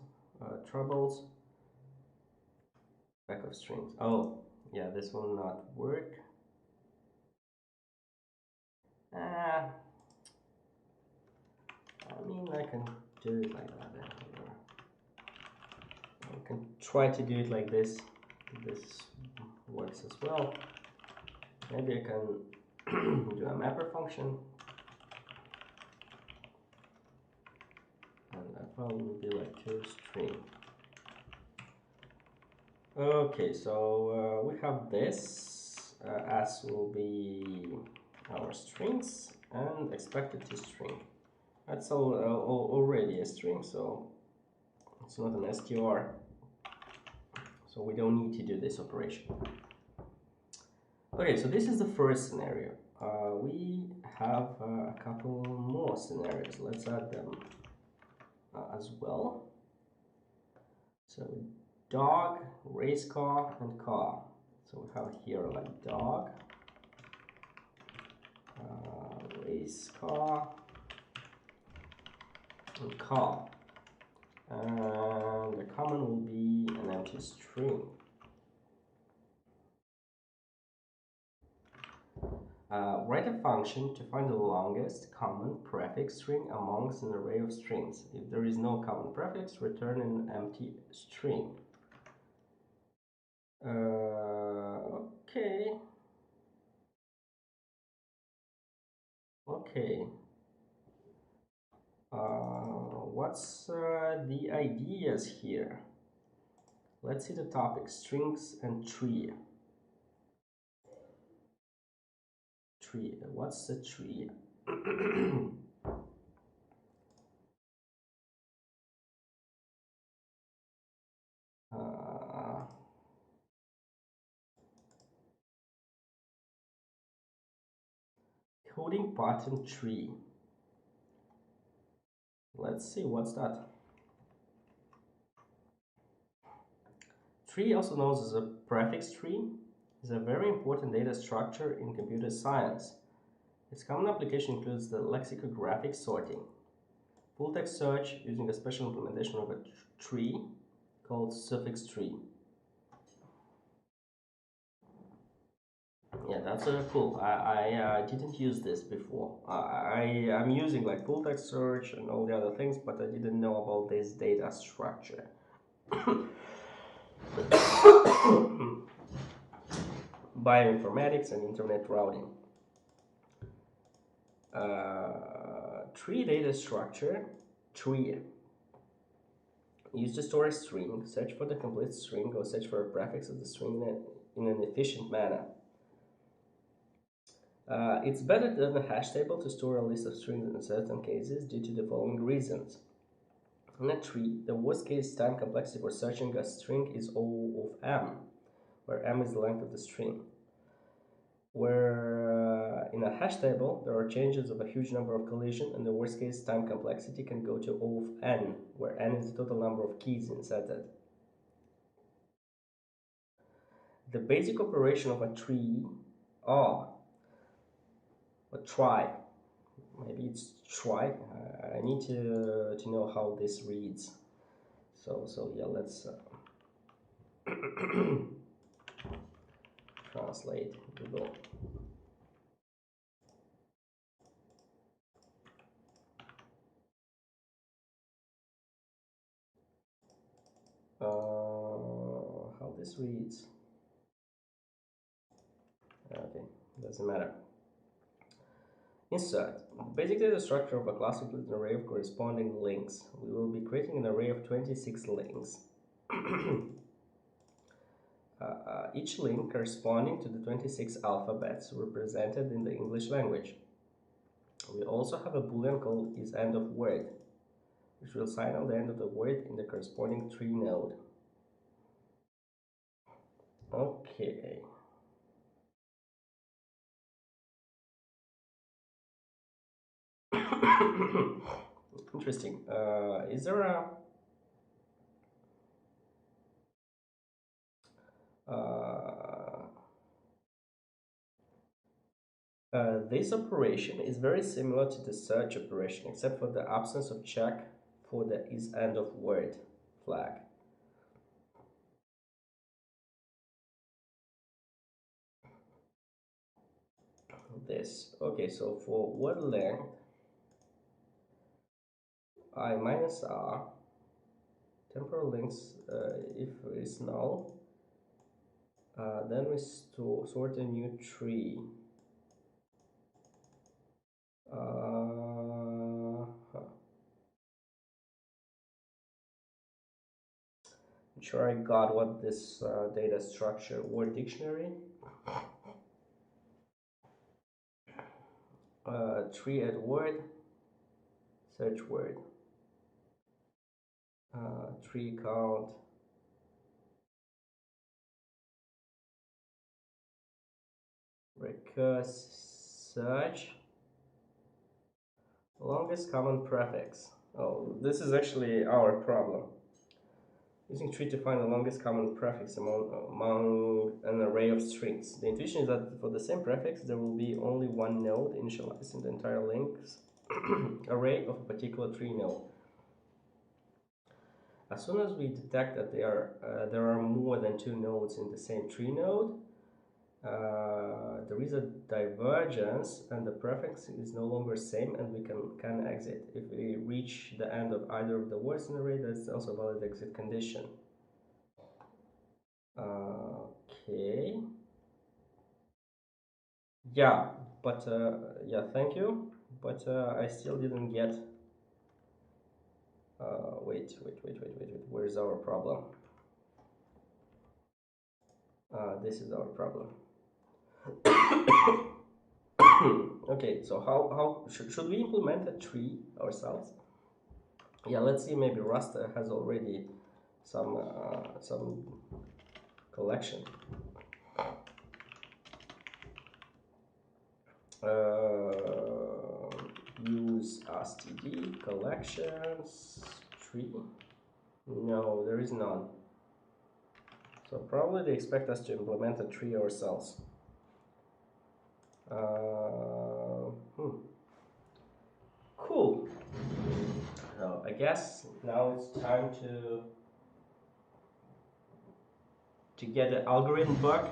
troubles. Vec of strings. Oh, yeah, this will not work. I mean, I can do it like that. I can try to do it like this. This works as well. Maybe I can do a mapper function. And that probably will be like toString. Okay, so we have this. As will be our strings and expected to string. That's already a string, so it's not an str. So we don't need to do this operation. Okay, so this is the first scenario. We have a couple more scenarios. Let's add them as well. So dog, race car, and car. So we have here like dog, race car, and car. And the common will be an empty string. Write a function to find the longest common prefix string amongst an array of strings. If there is no common prefix, return an empty string. Okay. Okay. What's the ideas here? Let's see the topic, strings and tree. Tree, what's the tree? Coding pattern tree. Let's see, what's that? Tree, also known as a prefix tree, is a very important data structure in computer science. Its common application includes the lexicographic sorting, full text search using a special implementation of a tree called suffix tree. Yeah, that's cool. I didn't use this before. I'm using like full text search and all the other things, but I didn't know about this data structure. Bioinformatics and internet routing. Tree data structure. Tree used to store a string, search for the complete string, or search for a prefix of the string in an efficient manner. It's better than a hash table to store a list of strings in certain cases due to the following reasons. In a tree, the worst case time complexity for searching a string is O of m, where m is the length of the string. Where in a hash table, there are changes of a huge number of collisions, and the worst case time complexity can go to O of n, where n is the total number of keys inserted. The basic operation of a tree are a try. Maybe it's try. I need to know how this reads. So yeah, let's translate Google. How this reads. Okay, doesn't matter. Insert. The basic data structure of a class includes an array of corresponding links. We will be creating an array of 26 links. Each link corresponding to the 26 alphabets represented in the English language. We also have a boolean called isEndOfWord, which will signal the end of the word in the corresponding tree node. Okay. Interesting. Is there a this operation is very similar to the search operation, except for the absence of check for the isEndOfWord flag. This. Okay, so for word length, I minus r, temporal length if it's null, then we sort a new tree. I'm sure I got what this data structure. Word dictionary, tree at word, search word, tree count, recurse search, longest common prefix. Oh, this is actually our problem. Using tree to find the longest common prefix among an array of strings. The intuition is that for the same prefix, there will be only one node initialized in the entire links array of a particular tree node. As soon as we detect that there are more than two nodes in the same tree node, there is a divergence and the prefix is no longer same, and we can exit. If we reach the end of either of the words in the array, that's also a valid exit condition. Okay. Yeah, but yeah, thank you. But I still didn't get. Wait. Where's our problem? This is our problem. Okay, so how should we implement a tree ourselves? Yeah, let's see. Maybe Rust has already some collection. Use std collections tree. No, there is none. So probably they expect us to implement a tree ourselves. Cool. So I guess now it's time to get the algorithm bug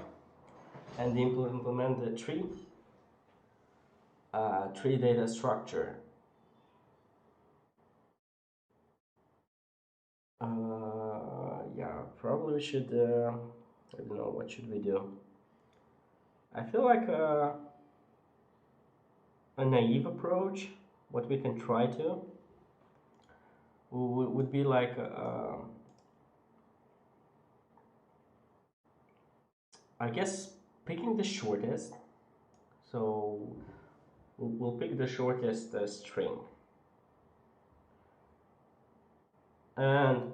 and implement the tree data structure. Yeah, probably we should. I don't know, what should we do? I feel like a naive approach. What we can try to would be like I guess picking the shortest. So we'll pick the shortest string, and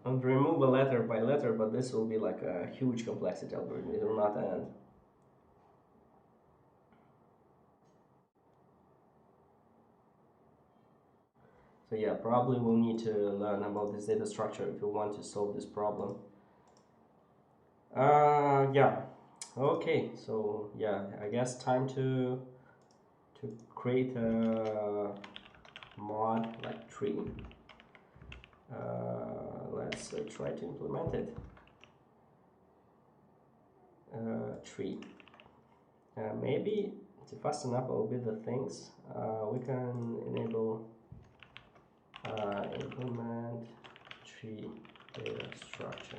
and remove a letter by letter, but this will be like a huge complexity algorithm. It will not end. So yeah, probably we'll need to learn about this data structure if we want to solve this problem. Yeah. Okay, so yeah, I guess time to create a mod like tree. Let's try to implement it. Tree. Maybe to fasten up a little bit the things, we can enable implement tree data structure.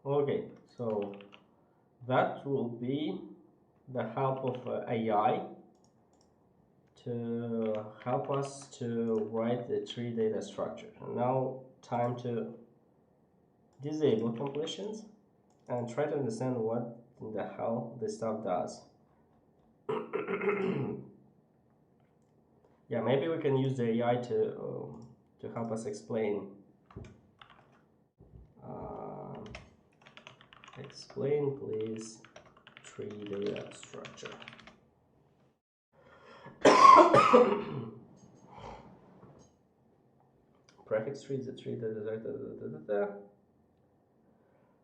Okay, so that will be the help of AI to help us to write the tree data structure. And now time to disable completions and try to understand what the hell this stuff does. Yeah, maybe we can use the AI to help us explain. Explain, please, tree data structure. Prefix tree is a tree that the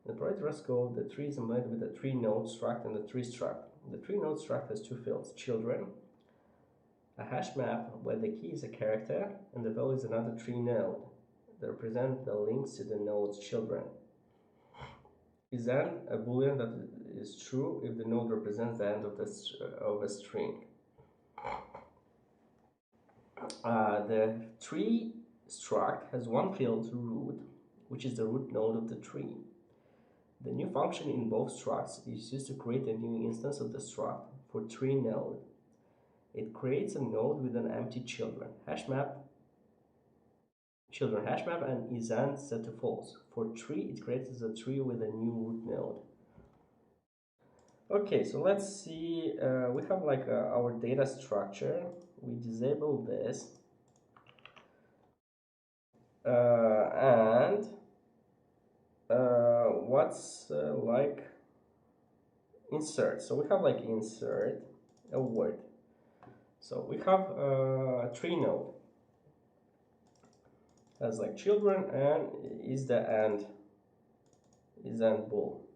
provided Rust code, the tree is embedded with a tree node struct and the tree struct. The tree node struct has two fields: children, a hash map where the key is a character and the value is another tree node that represent the links to the node's children. Is then a boolean that is true if the node represents the end of a string. The tree struct has one field, root, which is the root node of the tree. The new function in both structs is used to create a new instance of the struct for tree node. It creates a node with an empty children hash map and isn't set to false. For tree, it creates a tree with a new root node. Okay, so let's see. We have like our data structure. We disable this, and what's like insert. So we have like insert a word. So we have a tree node has like children and is the end bool.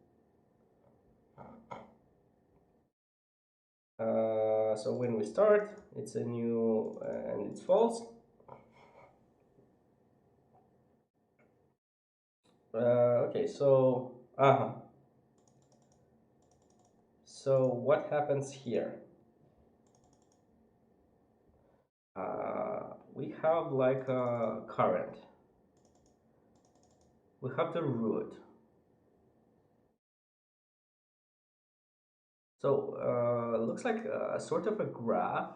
So when we start, it's a new and it's false. Okay, so so what happens here? We have like a current. we have the root. So looks like a sort of a graph.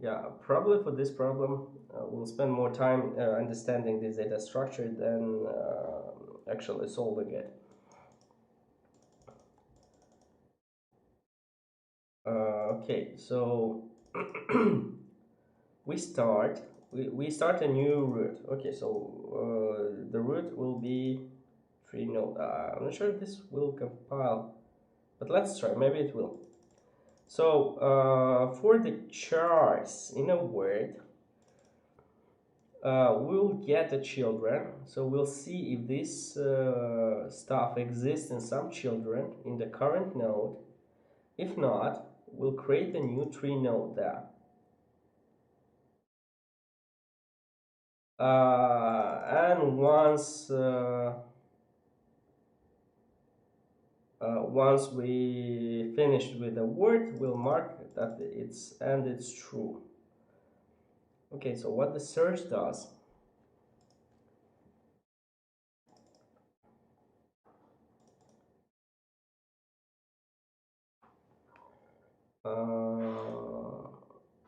Yeah, probably for this problem, we'll spend more time understanding this data structure than actually solving it. Okay, so we start a new root. Okay, so the root will be tree node. I'm not sure if this will compile, but let's try. Maybe it will. So for the chars in a word, we'll get the children. So we'll see if this stuff exists in some children in the current node. If not, we'll create a new tree node there. And once we finished with the word, we'll mark that it's true. Okay, so what the search does.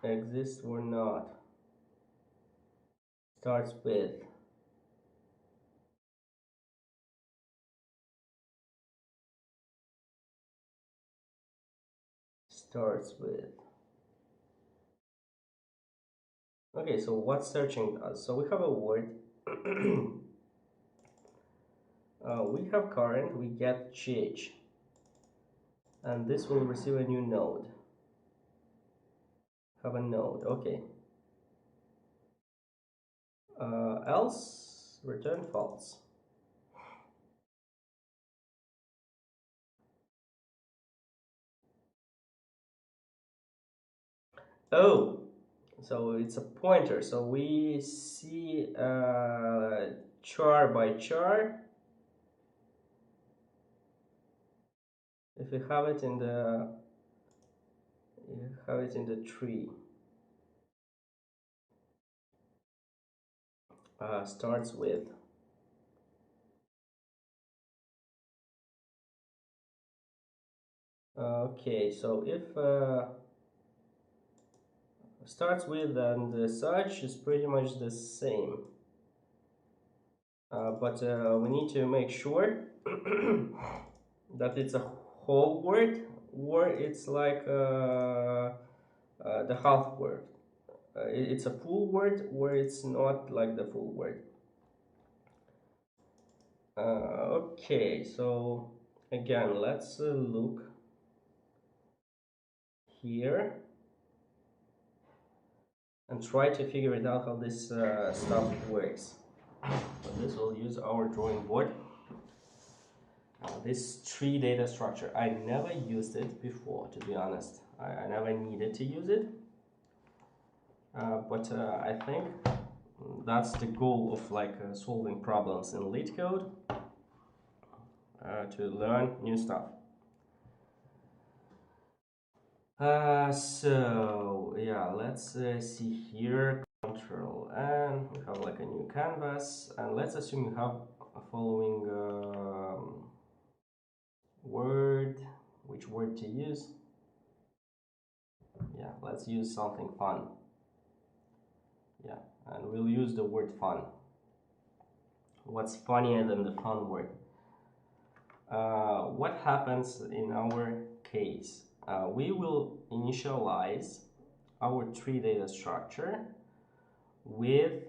Exist or not. Starts with. Okay, so what searching does? So we have a word. We have current, we get ch. And this will receive a new node. Have a node, okay. Else, return false. Oh, so it's a pointer. So we see char by char. If you have it in the tree. Starts with. Okay, so if starts with and such is pretty much the same, but we need to make sure that it's a whole word or it's like the half word. It's a full word or it's not like the full word. Okay, so again, let's look here and try to figure it out how this stuff works. For this, we'll use our drawing board. This tree data structure, I never used it before, to be honest. I never needed to use it. But I think that's the goal of like solving problems in LeetCode, to learn new stuff. So yeah, let's see here. Control N. We have like a new canvas, and let's assume you have a following word. Which word to use? Yeah, let's use something fun. Yeah, and we'll use the word fun. What's funnier than the fun word? What happens in our case? We will initialize our tree data structure with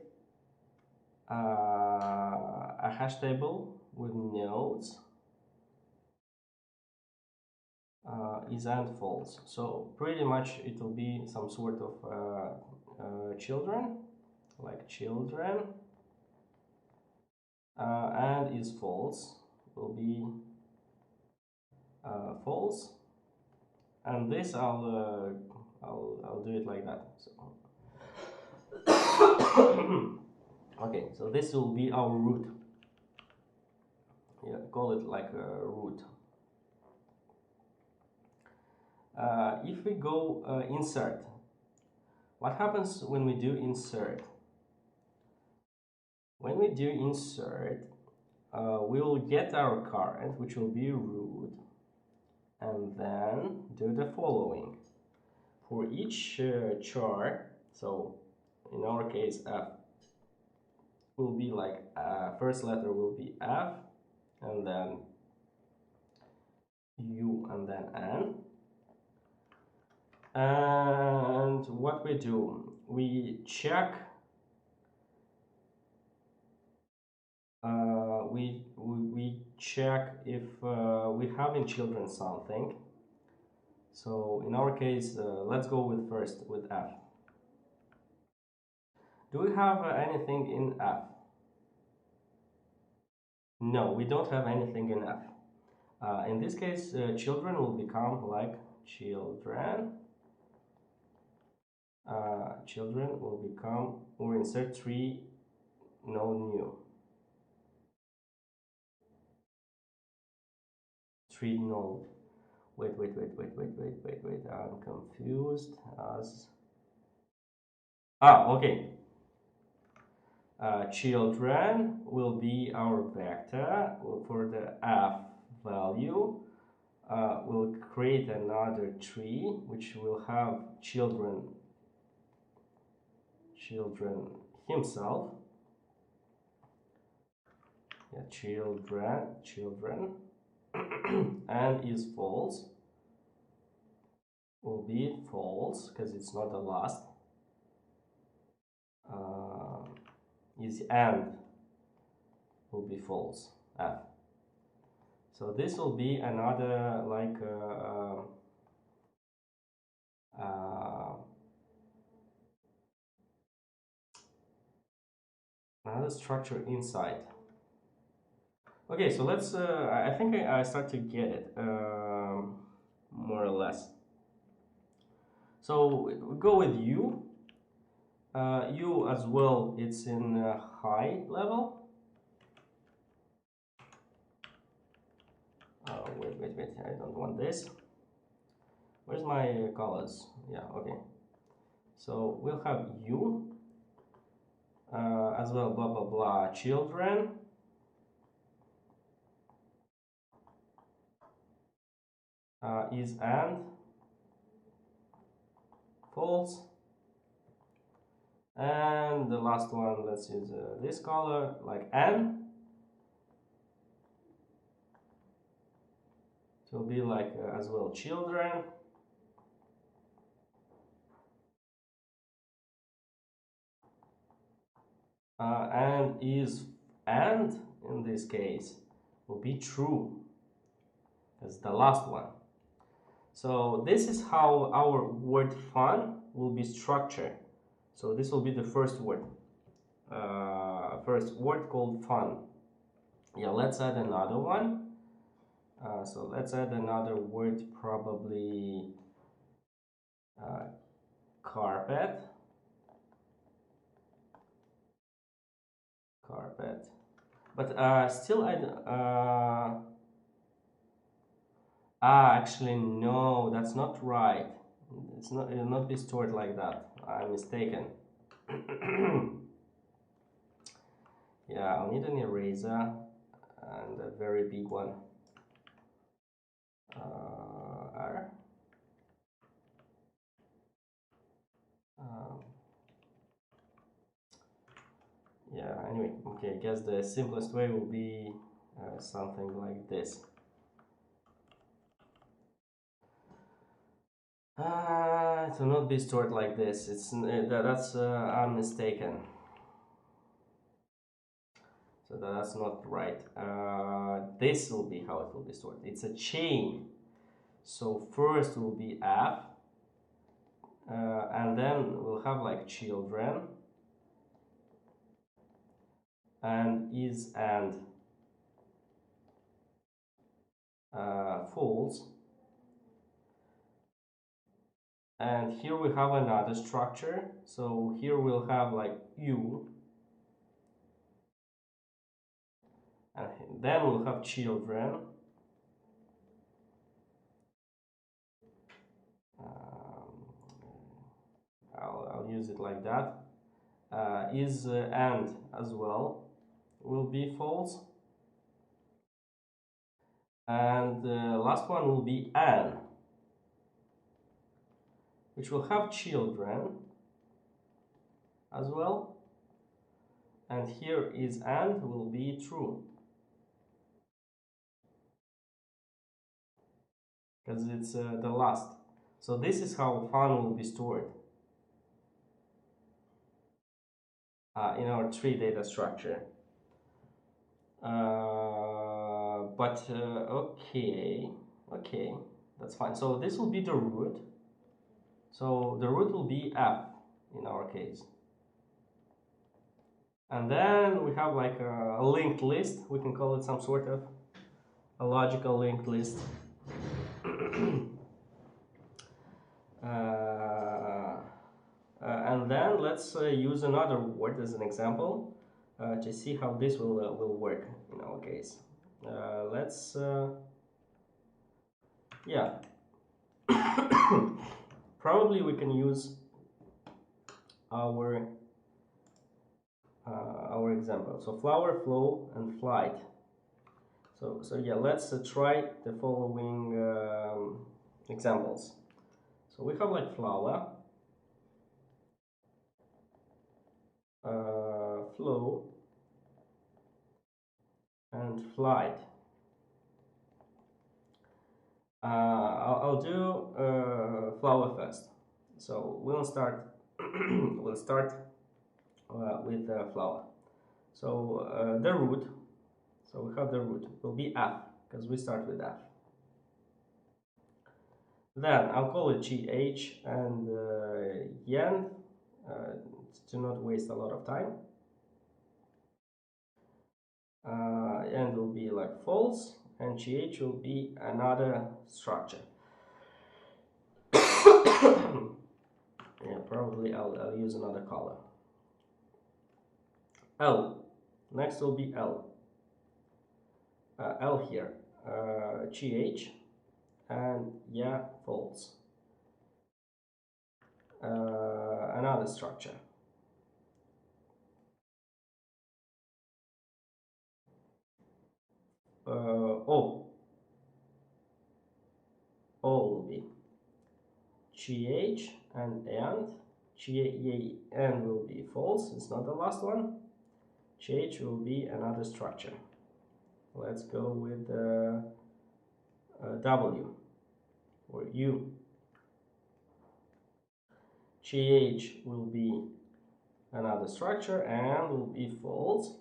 a hash table with nodes is and false. So pretty much it will be some sort of children, like children, and is false will be false, and this I'll do it like that. So okay, so this will be our root. Yeah, call it like a root. If we go insert, what happens when we do insert? When we do insert, we'll get our current, which will be root, and then do the following. For each char, so in our case F will be like first letter will be F, and then U, and then N. And what we do, we check we check if we have in children something. So in our case, let's go with first with F. Do we have anything in F? No, we don't have anything in F. In this case, children will become like children. Children will become, or insert 3, no new. 3 no. Wait, I'm confused as... okay. Children will be our vector for the F value. We'll create another tree which will have children himself. Yeah, children and is false will be false because it's not the last. Is and will be false, F. So this will be another like another structure inside. Okay, so let's I think I start to get it more or less. So we go with U. U as well, it's in high level. Wait, I don't want this. Where's my colors? Yeah, okay. So we'll have U as well, blah blah blah, children. Is and false. And the last one, let's use this color, like N. So it'll be like as well children. And is and in this case will be true as the last one. So this is how our word fun will be structured. So this will be the first word called fun. Yeah, let's add another one. So let's add another word, probably carpet. But still actually no, that's not right. It'll not be stored like that. I'm mistaken. Yeah, I'll need an eraser and a very big one. R. Yeah, anyway, okay, I guess the simplest way will be something like this. It will not be stored like this. That's I'm mistaken. So that's not right. This will be how it will be stored. It's a chain. So first will be F, and then we'll have like children, and is and false. And here we have another structure. So here we'll have like U, and then we'll have children, use it like that. Is and as well will be false. And the last one will be an, which will have children as well. And here is and will be true, because it's the last. So this is how fun will be stored in our tree data structure. Okay, that's fine. So this will be the root. So the root will be f in our case. And then we have like a linked list. We can call it some sort of a logical linked list. And then let's use another word as an example to see how this will work in our case. Let's yeah. Probably we can use our example. So flower, flow, and flight. So yeah, let's try the following examples. So we have like flower, flow, and flight. I'll do flower first. So we'll start with flower. So the root. So we have the root will be f, because we start with f. Then I'll call it gh and yen to not waste a lot of time. And will be like false, and gh will be another structure. Yeah, probably I'll use another color. L. Next will be L. L here. GH and yeah, false. Another structure. O. O will be GH and GN will be false. It's not the last one. GH will be another structure. Let's go with W or U. GH will be another structure and will be false.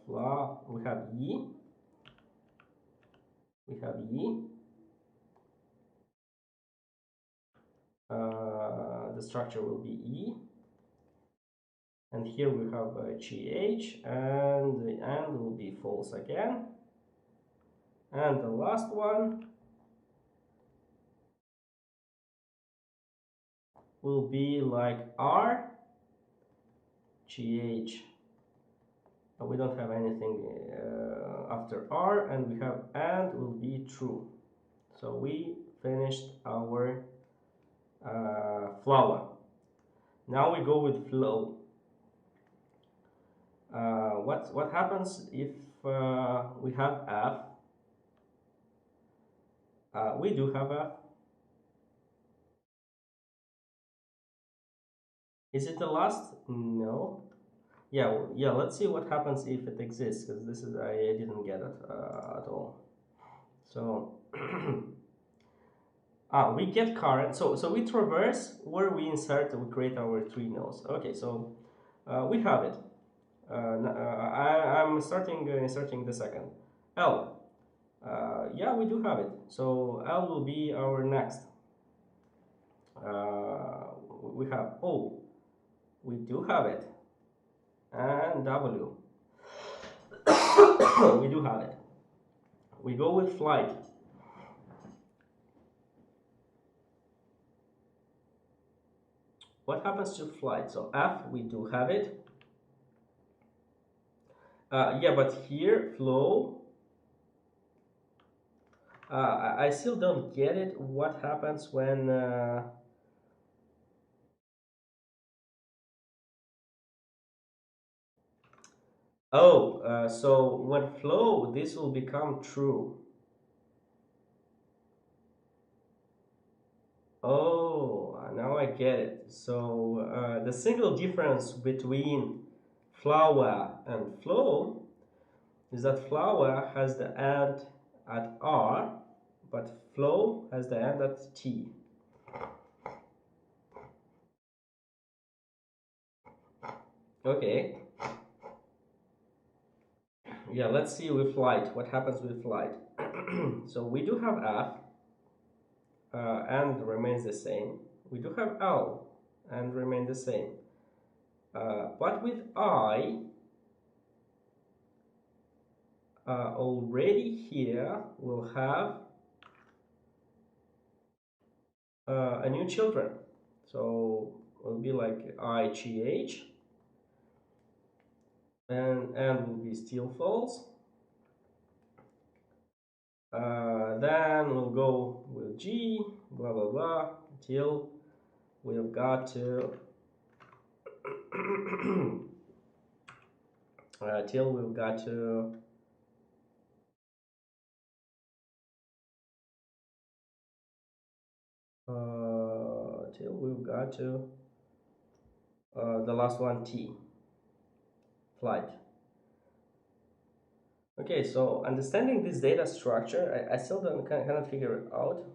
We have E. We have E. The structure will be E. And here we have GH, and the and will be false again. And the last one will be like R, GH. We don't have anything after R, and we have and will be true. So we finished our flower. Now we go with flow. What happens if we have F? We do have F. Is it the last? No. Yeah. Let's see what happens if it exists, because this is I didn't get it at all. So we get current. So we traverse where we insert. We create our tree nodes. Okay. So we have it. I'm inserting the second L. Yeah, we do have it. So L will be our next. We have O. We do have it. And W. We do have it. We go with flight. What happens to flight? So F, we do have it. Yeah, but here, flow, I still don't get it. What happens when Oh, so when flow, this will become true. Oh, now I get it. So the single difference between flower and flow is that flower has the end at R, but flow has the end at T. Okay. Yeah, let's see with light. What happens with light? So we do have F, and remains the same. We do have L, and remain the same. But with I, already here we'll have a new children. So it'll be like IGH, and N will be still false. Then we'll go with G, blah blah blah, till we've got to till we've got to the last one, T, flight. Okay, so understanding this data structure, I still cannot figure it out.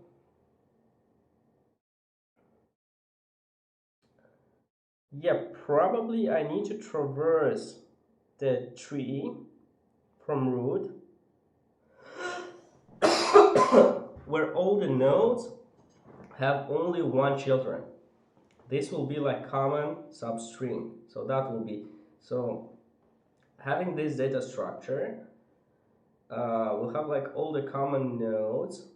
Yeah, probably I need to traverse the tree from root where all the nodes have only one children. This will be like common substring. So that will be, so having this data structure, we'll have like all the common nodes.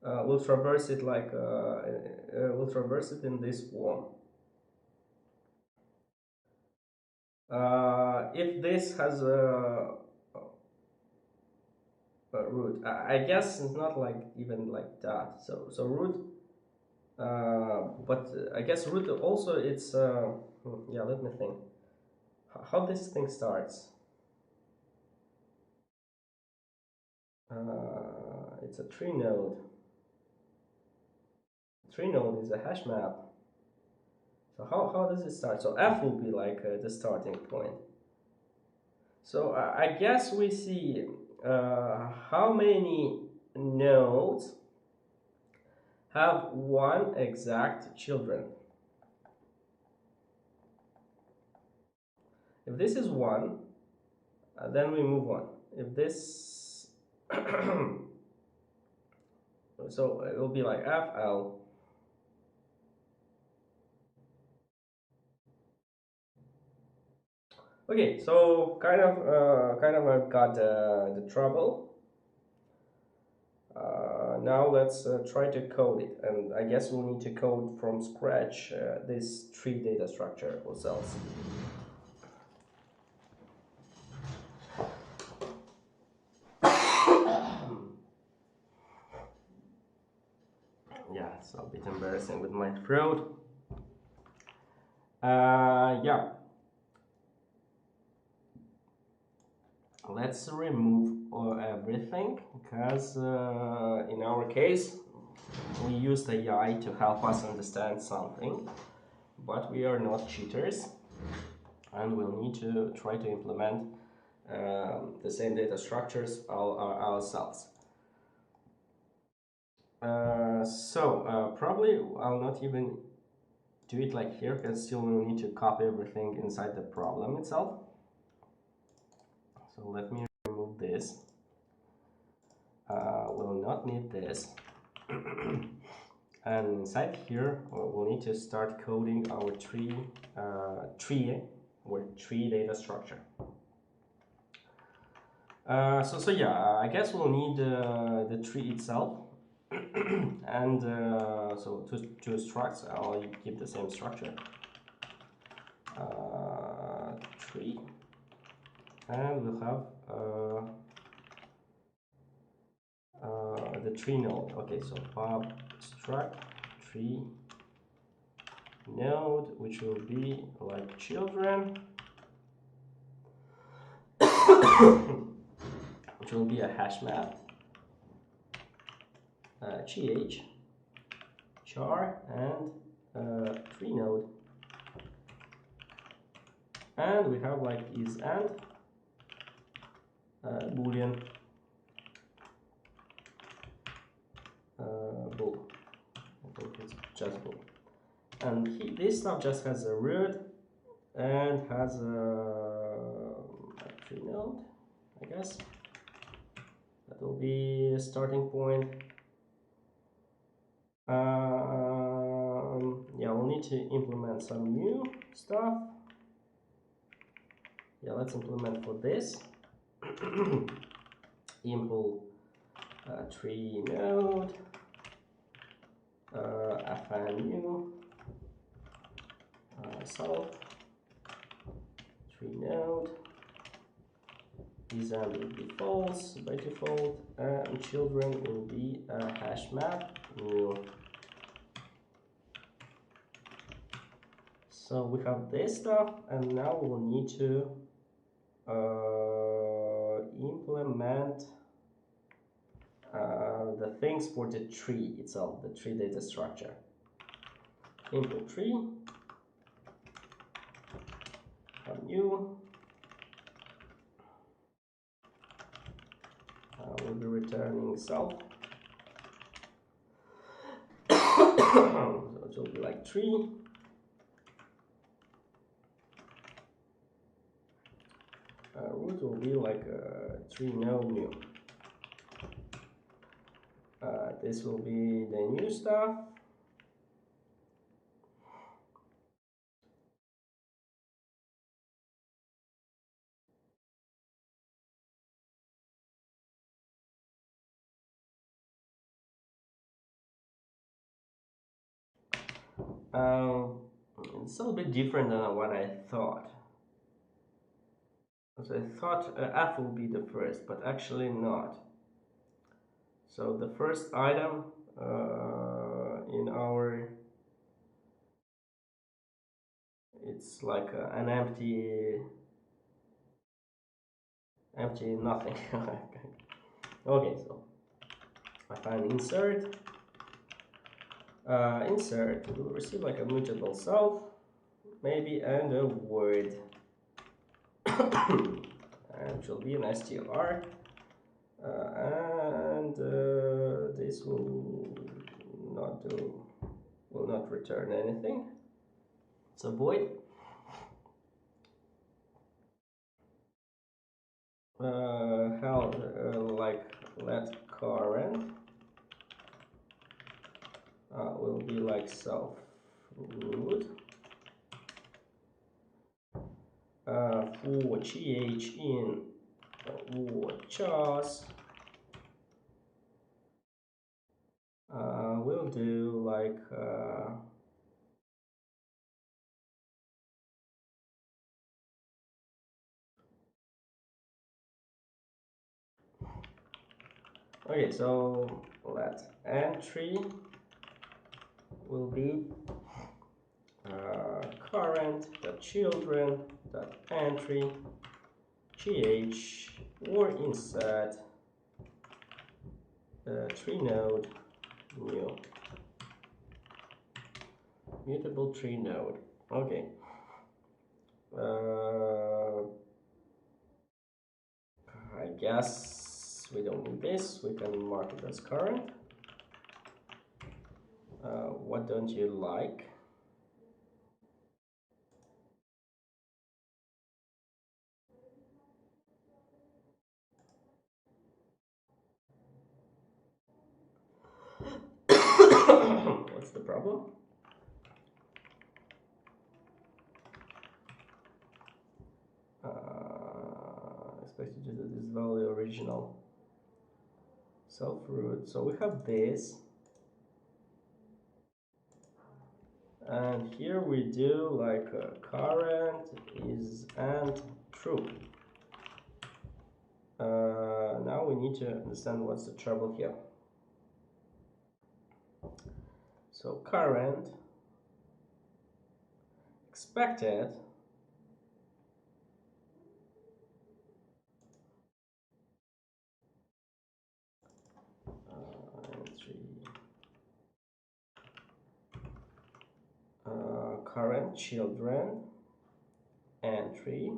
We'll traverse it like, we'll traverse it in this form. If this has a root, I guess it's not like even like that. So root, but I guess root also it's yeah. Let me think. How this thing starts. It's a tree node. Tree node is a hash map. So how does it start? So F will be like the starting point. So I guess we see how many nodes have one exact children. If this is 1, then we move on. If this so it will be like FL. Okay, so kind of I've got the trouble. Now let's try to code it, and I guess we'll need to code from scratch this tree data structure ourselves. Yeah, it's a bit embarrassing with my throat. Yeah. Let's remove everything, because in our case we used AI to help us understand something, but we are not cheaters, and we'll need to try to implement the same data structures ourselves. Probably I'll not even do it like here, because still we'll need to copy everything inside the problem itself. So let me remove this. We'll not need this. And inside here, we'll need to start coding our tree data structure. So yeah, I guess we'll need the tree itself. And so to structs, I'll keep the same structure. Tree, and we'll have the tree node. Okay, so pub struct tree node, which will be like children. which will be a hash map, ch, char, and tree node. And we have like is and boolean bool. I think it's just bool. And this stuff just has a root and has a tree node, I guess. That will be a starting point. Yeah, we'll need to implement some new stuff. Yeah, let's implement for this. Impl tree node, fnu self tree node. Design will be false by default, and children will be a hash map new. So we have this stuff, and now we'll need to implement the things for the tree itself, the tree data structure. Impl tree, new. We'll be returning self. So it will be like tree. Root will be like a tree node new. This will be the new stuff. It's a little bit different than what I thought. So I thought F will be the first, but actually not. So the first item in our, it's like an empty nothing. Okay, so I find insert. Insert will receive like a mutable self, maybe, and a word. And it will be an str, and this will not return anything. So void like let current will be like self root for ch in chars we'll do like okay, so let entry will be current.children.entry ch or insert tree node new mutable tree node. Okay. I guess we don't need this. We can mark it as current. What don't you like? What's the problem? Expected to do this value original self root. So we have this, and here we do like current is and true. Now we need to understand what's the trouble here. So current expected current children entry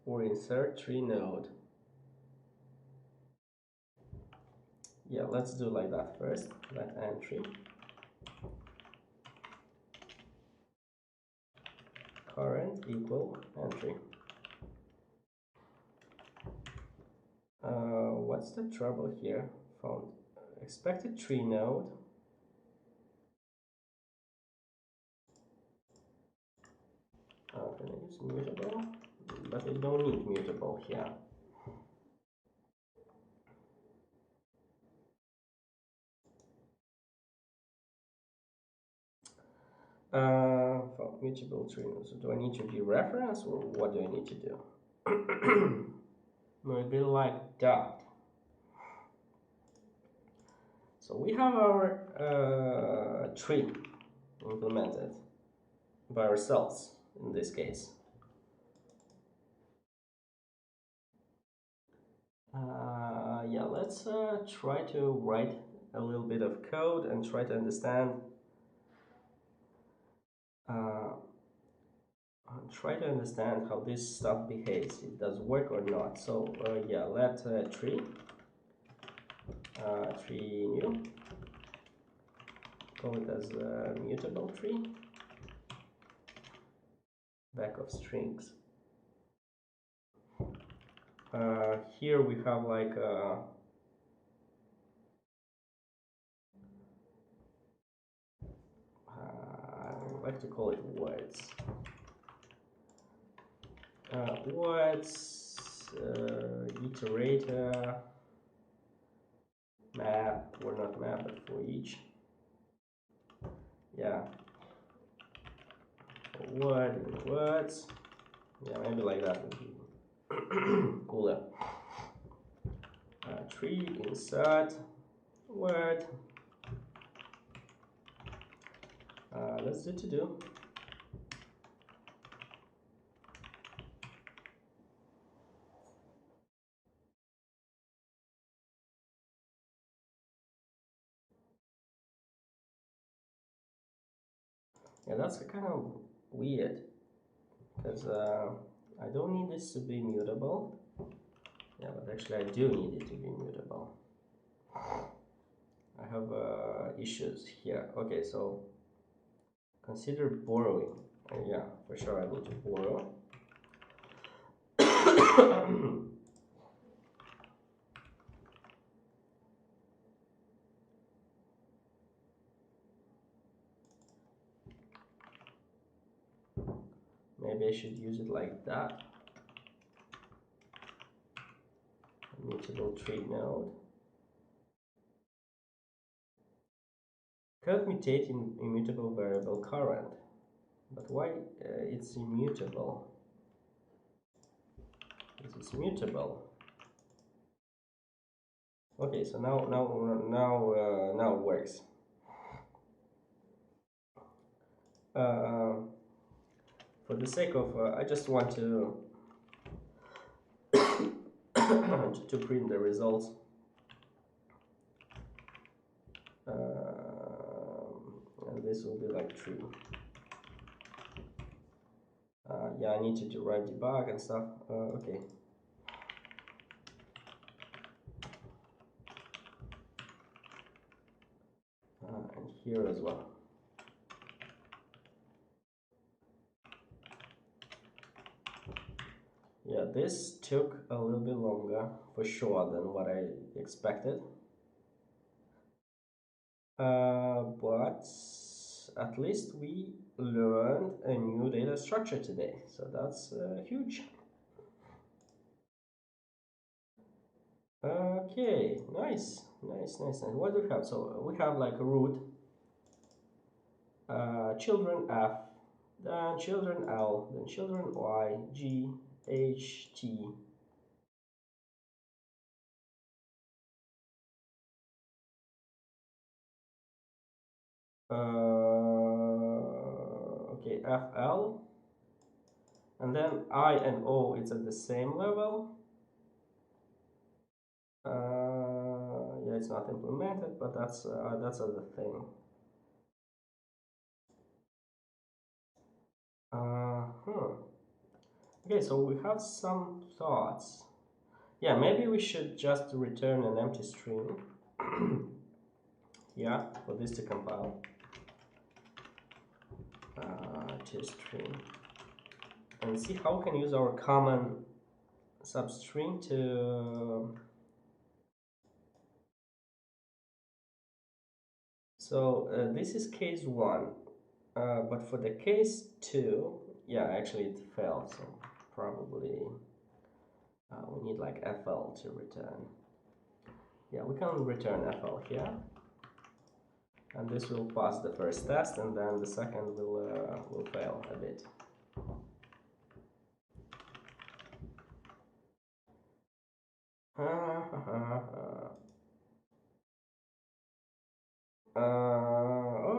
or insert tree node. Yeah, let's do like that first. Let entry current equal entry. What's the trouble here? Found expected tree node. Can I use mutable? But I don't need mutable here. For mutable tree node. So do I need to dereference or what do I need to do? Maybe like that. So we have our tree implemented by ourselves in this case. Yeah, let's try to write a little bit of code and try to understand how this stuff behaves. It does work or not. So yeah, let tree new, call it as a mutable tree, back of strings. Here we have like I like to call it words. Words, iterator, map, or not map, but for each. Yeah. Words. Yeah, maybe like that would be cooler. Tree, insert, word. Let's do to do. Yeah, that's kind of weird because I don't need this to be mutable. Yeah, but actually I do need it to be mutable. I have issues here. Okay, so consider borrowing. Yeah, for sure I need to borrow. Maybe I should use it like that. Mutable tree node. Can't mutate in immutable variable current. But why it's immutable? It's mutable. Okay, so now it works. For the sake of, I just want to to print the results. And this will be like true. Yeah, I need to write debug and stuff. Okay. And here as well. Yeah, this took a little bit longer for sure than what I expected. But at least we learned a new data structure today, so that's huge. Okay, nice. And what do we have? So we have like a root, children f, then children l, then children y, g, h, t. Okay, fl, and then I and o, it's at the same level. Yeah, it's not implemented, but that's other thing. Okay, so we have some thoughts. Yeah, maybe we should just return an empty string. Yeah, for this to compile. To string. And see how we can use our common substring to... So this is case 1. But for the case 2, yeah, actually it failed, so probably we need like FL to return. Yeah, we can return FL here. And this will pass the first test, and then the second will fail a bit.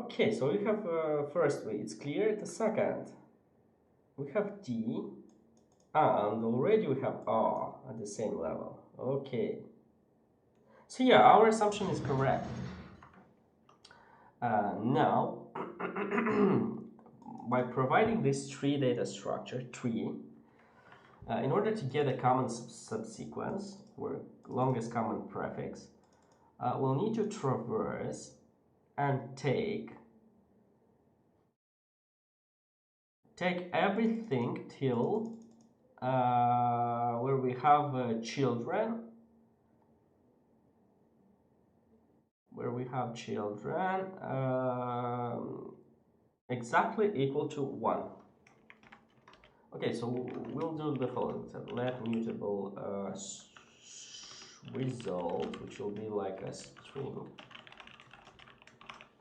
Okay, so we have first, it's clear. The second, we have D, and already we have R at the same level. Okay. So yeah, our assumption is correct. Now, by providing this tree data structure, tree, in order to get a common subsequence, or longest common prefix, we'll need to traverse and take everything till where we have children, exactly equal to 1. Okay, so we'll do the following. So let mutable result, which will be like a string,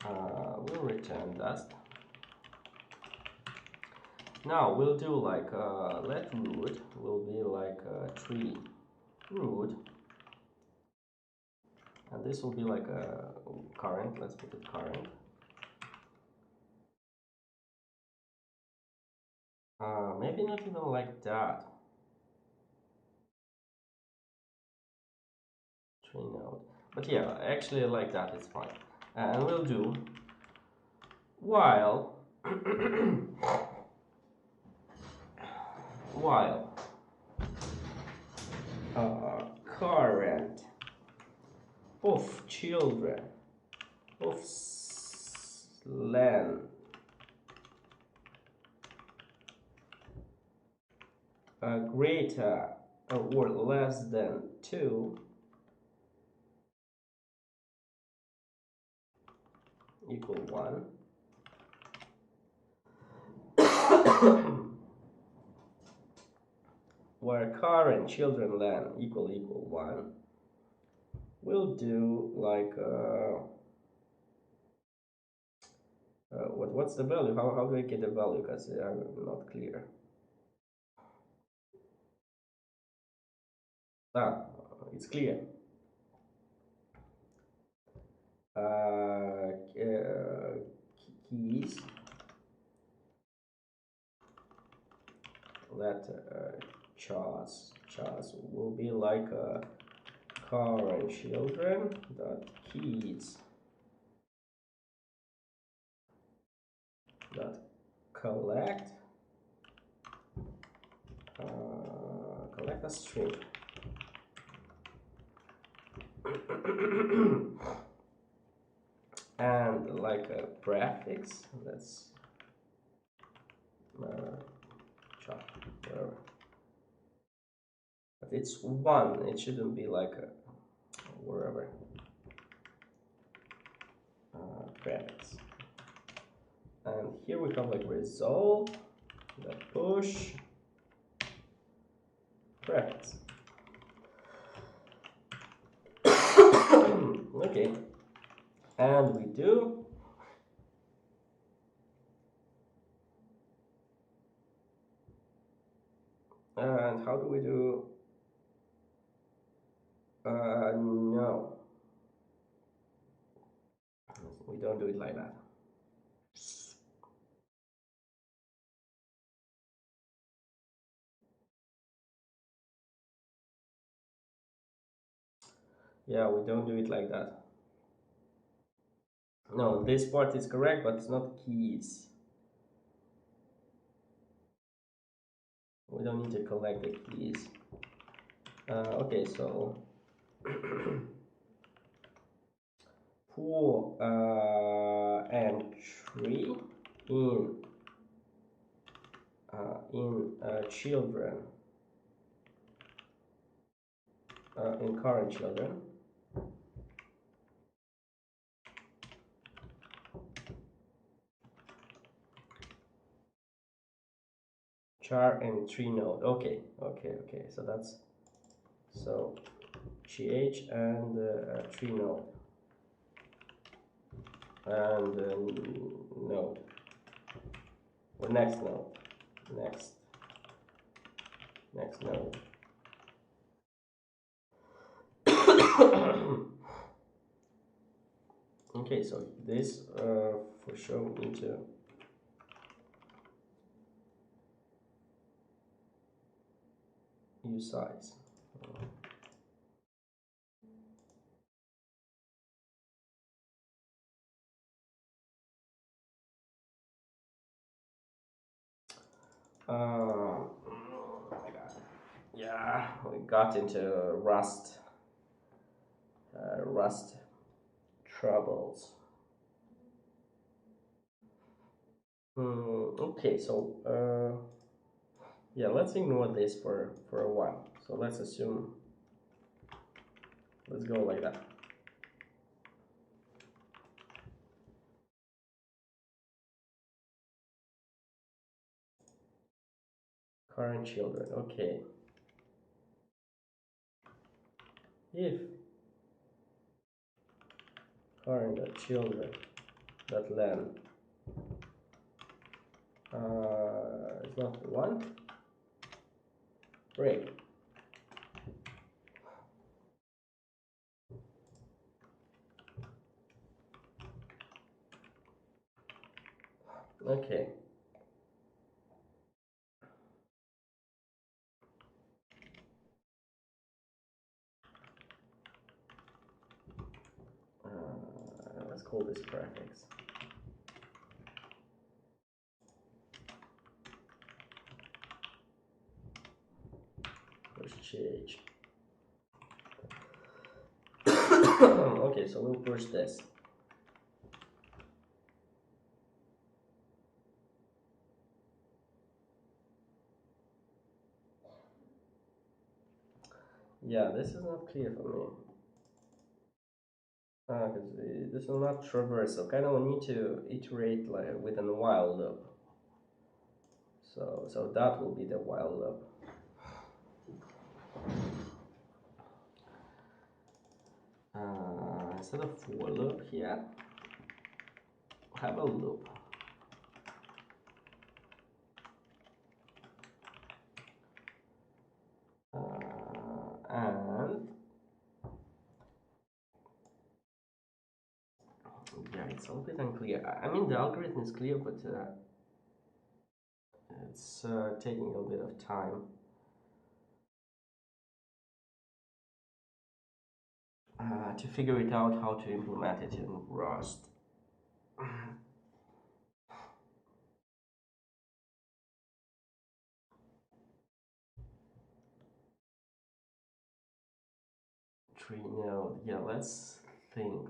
we'll return that. Now we'll do like let root will be like tree root, and this will be like a current. Let's put it current. Maybe not even like that. Tree node, but yeah, actually like that is fine. And we'll do while current of children of len greater or less than 2 equal 1. Where current children len equal 1, we'll do like what's the value? How do I get the value? Because I'm not clear. It's clear. Keys that charts will be like current children dot keys dot collect a string. And like a prefix, let's whatever. But it's 1, it shouldn't be like a wherever prefix. And here we have like result that push prefix. Okay, and we do and how do we do no, we don't do it like that. Yeah, we don't do it like that. No, this part is correct, but it's not keys. We don't need to collect the keys. Okay, so for entry in children, in current children, char and tree node. Okay. So that's GH and tree node and node or next node, next node. Okay, so this for sure need to use size. Oh my god. Yeah, we got into Rust troubles. Okay, so yeah, let's ignore this for a while. So let's assume, let's go like that. Current children, okay. If current children that len is not 1, break. Okay. Let's call this prefix. Push GH. Okay, so we'll push this. Yeah, this is not clear for me. Because this will not traverse, so kind of we need to iterate like within a while loop. So that will be the while loop. Instead of for loop here, have a loop. And yeah, it's a little bit unclear. I mean, the algorithm is clear, but it's taking a little bit of time. To figure it out how to implement it in Rust. Tree node, yeah, let's think,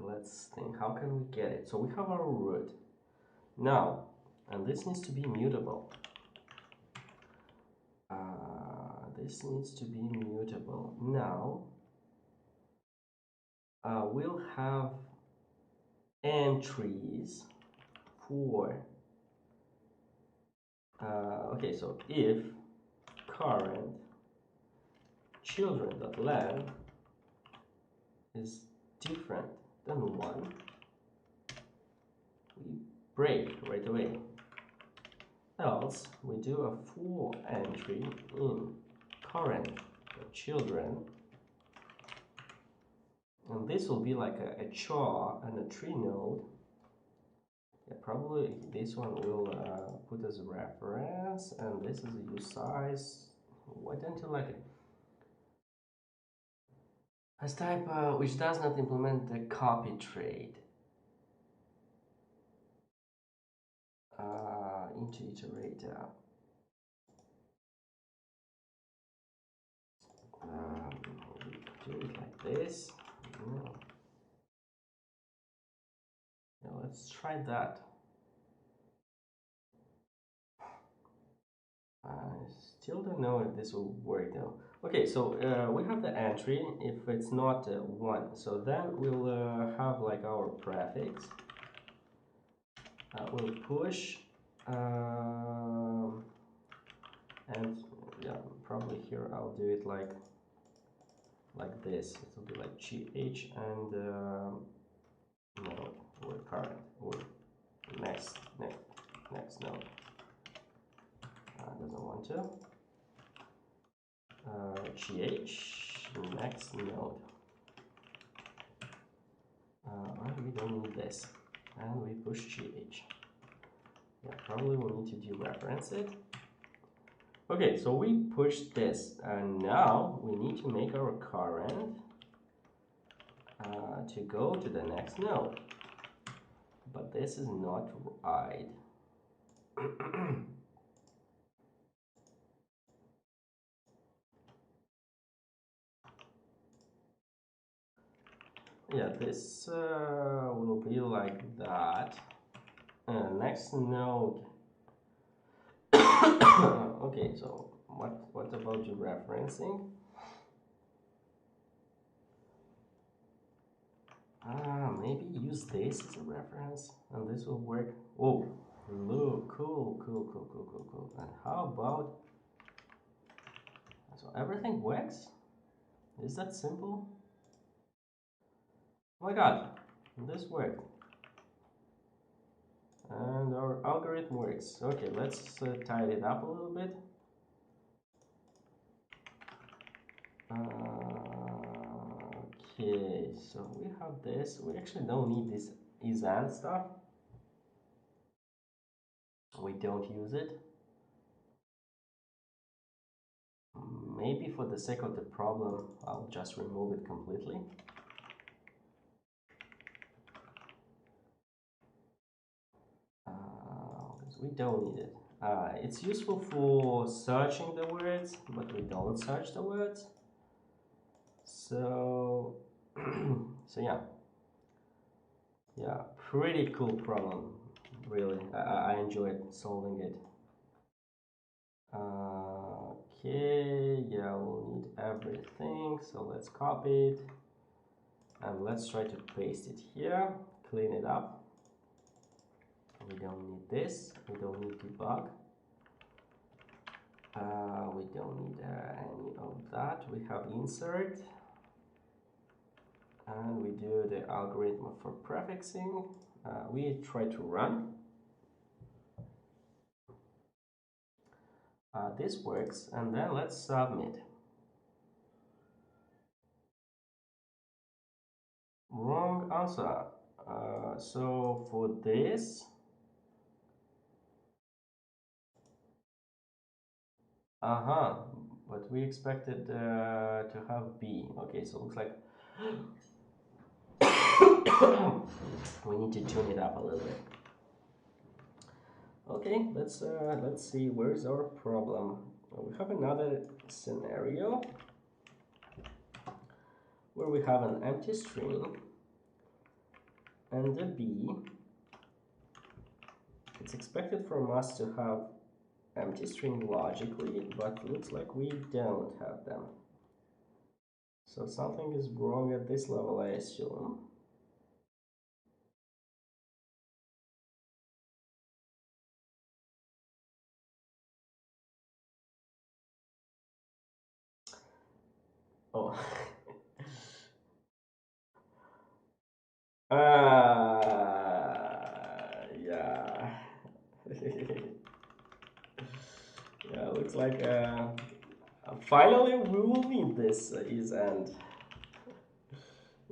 how can we get it? So we have our root now, and this needs to be mutable. This needs to be mutable. Now we'll have entries for okay, so if current children.len is different than 1, we break right away. Else we do a for entry in current children, and this will be like a char and a tree node. Yeah, probably this one will put as a reference, and this is a use size. Why don't you like it? As type which does not implement the copy trait into iterator. this. No. Yeah, let's try that. I still don't know if this will work though. Okay, so we have the entry if it's not 1. So then we'll have like our prefix. We'll push and yeah, probably here I'll do it like this. It will be like GH and node or current or next node. Doesn't want to. GH next node. And we don't need this, and we push GH. Yeah, probably we need to dereference it. Okay, so we pushed this, and now we need to make our current to go to the next node. But this is not right. Yeah, this will be like that. Next node. Okay, so what about dereferencing? Maybe use this as a reference, and this will work. Oh, look, cool. And how about? So everything works? Is that simple? Oh my god, this worked. And our algorithm works. Okay, let's tidy it up a little bit. Okay, so we have this. We actually don't need this is and stuff. We don't use it. Maybe for the sake of the problem, I'll just remove it completely. We don't need it. It's useful for searching the words, but we don't search the words. So, so yeah, pretty cool problem. Really, I enjoyed solving it. Okay, yeah, we'll need everything. So let's copy it and let's try to paste it here. Clean it up. We don't need this. We don't need debug. We don't need any of that. We have insert. And we do the algorithm for prefixing. We try to run. This works. And then let's submit. Wrong answer. So for this, but we expected to have B. Okay, so it looks like we need to tune it up a little bit. Okay, let's see where's our problem. We have another scenario where we have an empty string and the B. It's expected from us to have empty string logically, but looks like we don't have them. So something is wrong at this level, I assume. Oh. Yeah. Yeah, looks like finally we will need this is and.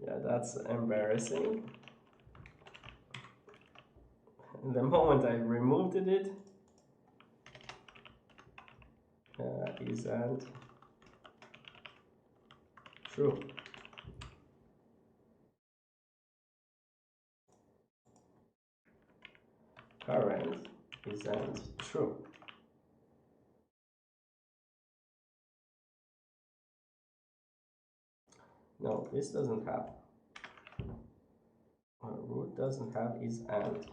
Yeah, that's embarrassing. The moment I removed it, is and true. Current is and true. No, this doesn't have. Root doesn't have is and.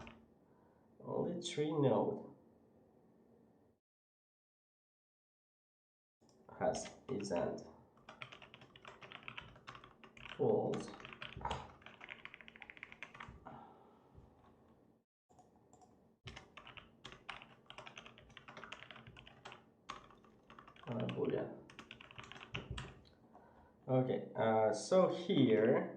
Only tree node has is and. False. Boolean. Okay, so here,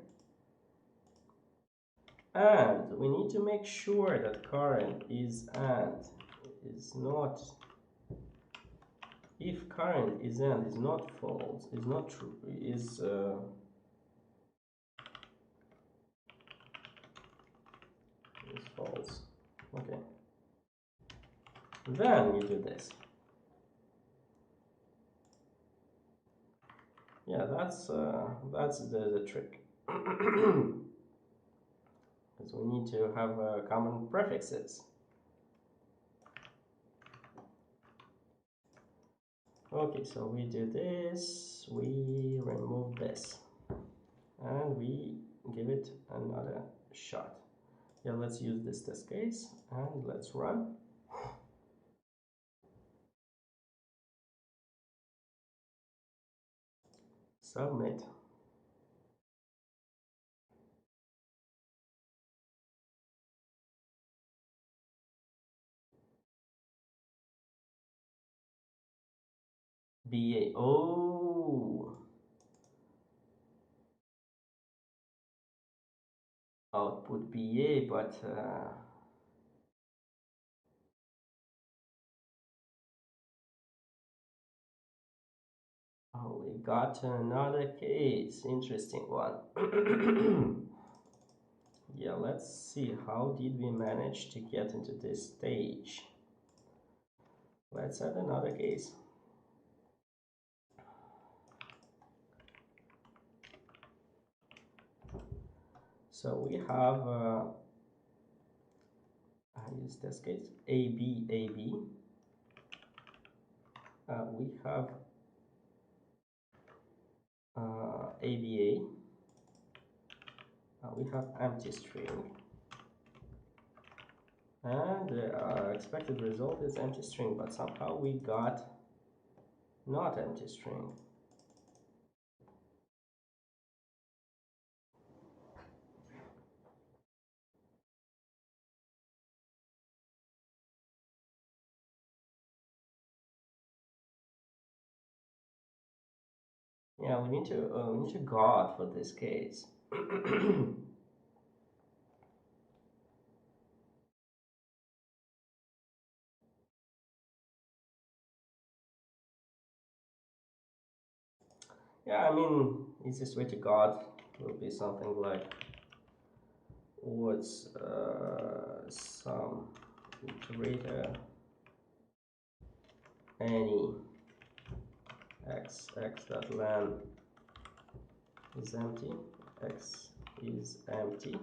and we need to make sure that current is and is not. If current is and is not false, is not true, is false. Okay. Then you do this. Yeah, that's the trick. Because we need to have common prefixes. Okay, so we do this, we remove this, and we give it another shot. Yeah, let's use this test case and let's run. Submit. BA. Oh. Output BA, but oh, we got another case. Interesting one. Yeah, let's see, how did we manage to get into this stage? Let's add another case. So we have, I use this case, AB, AB. We have ABA. We have empty string. And the expected result is empty string, but somehow we got not empty string. Yeah, we need to guard for this case. Yeah, I mean, easiest way to guard will be something like what's some iterator any x.len is empty, x is empty.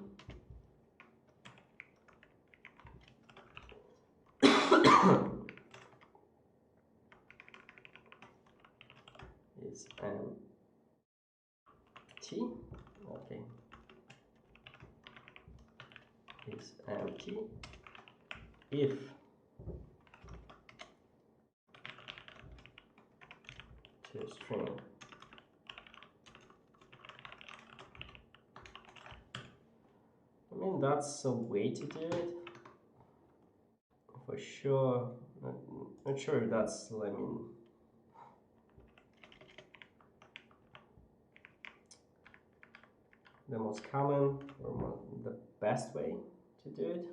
Is empty. Okay. Is empty if to string I mean, that's a way to do it for sure. Not sure if that's, I mean, the most common or the best way to do it,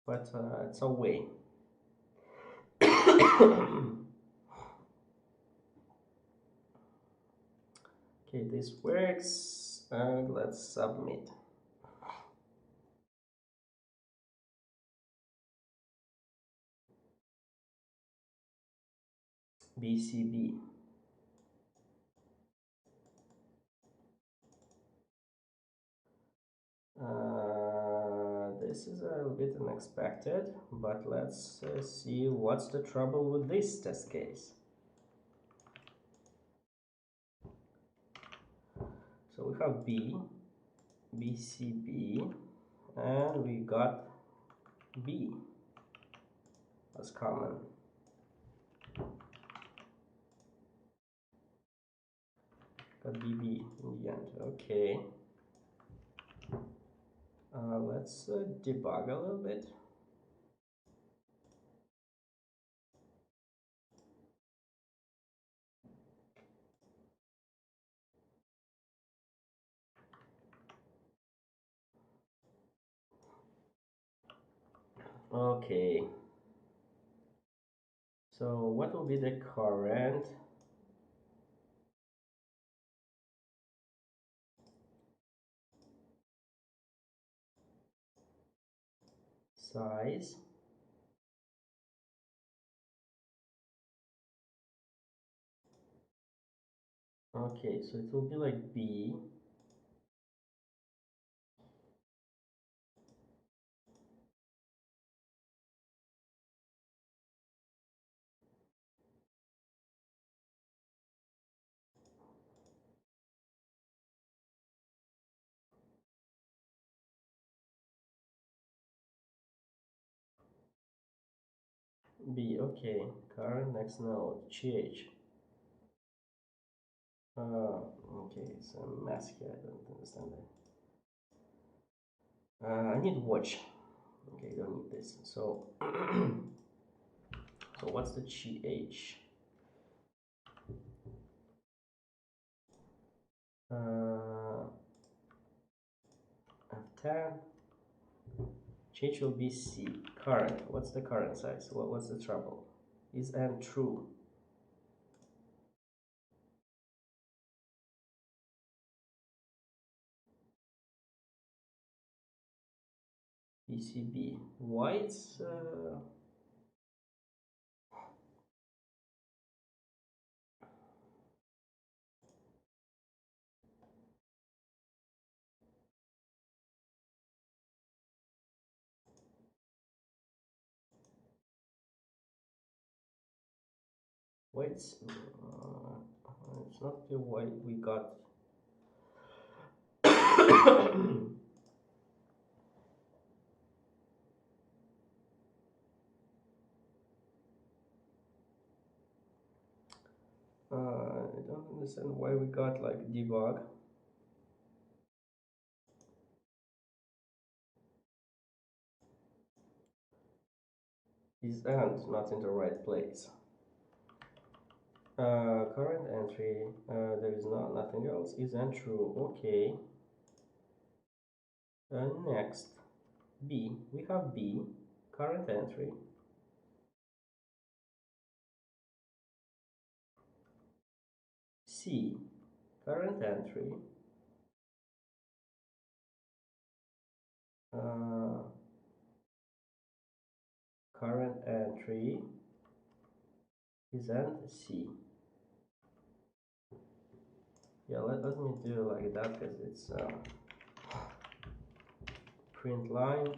but it's a way. Okay, this works, and let's submit. BCB. This is a little bit unexpected, but let's see what's the trouble with this test case. So we have B, BCB, and we got B as common. Got BB in the end. Okay. Let's debug a little bit. Okay. So what will be the current size Okay, so it will be like B. B, okay. Current next node, GH. Okay, it's a mess here, I don't understand that. I need watch. Okay, don't need this. So, so what's the GH? F10. GH will be C. Current. What's the current size? What's the trouble? Is N true? PCB. Why it's why it's not the why we got. I don't understand why we got like debug. Is and not in the right place. Current entry, there is nothing else. Is and true. Okay. Next, B. We have B. Current entry. C. Current entry. Current entry is and C. Yeah, let me do like that because it's print line.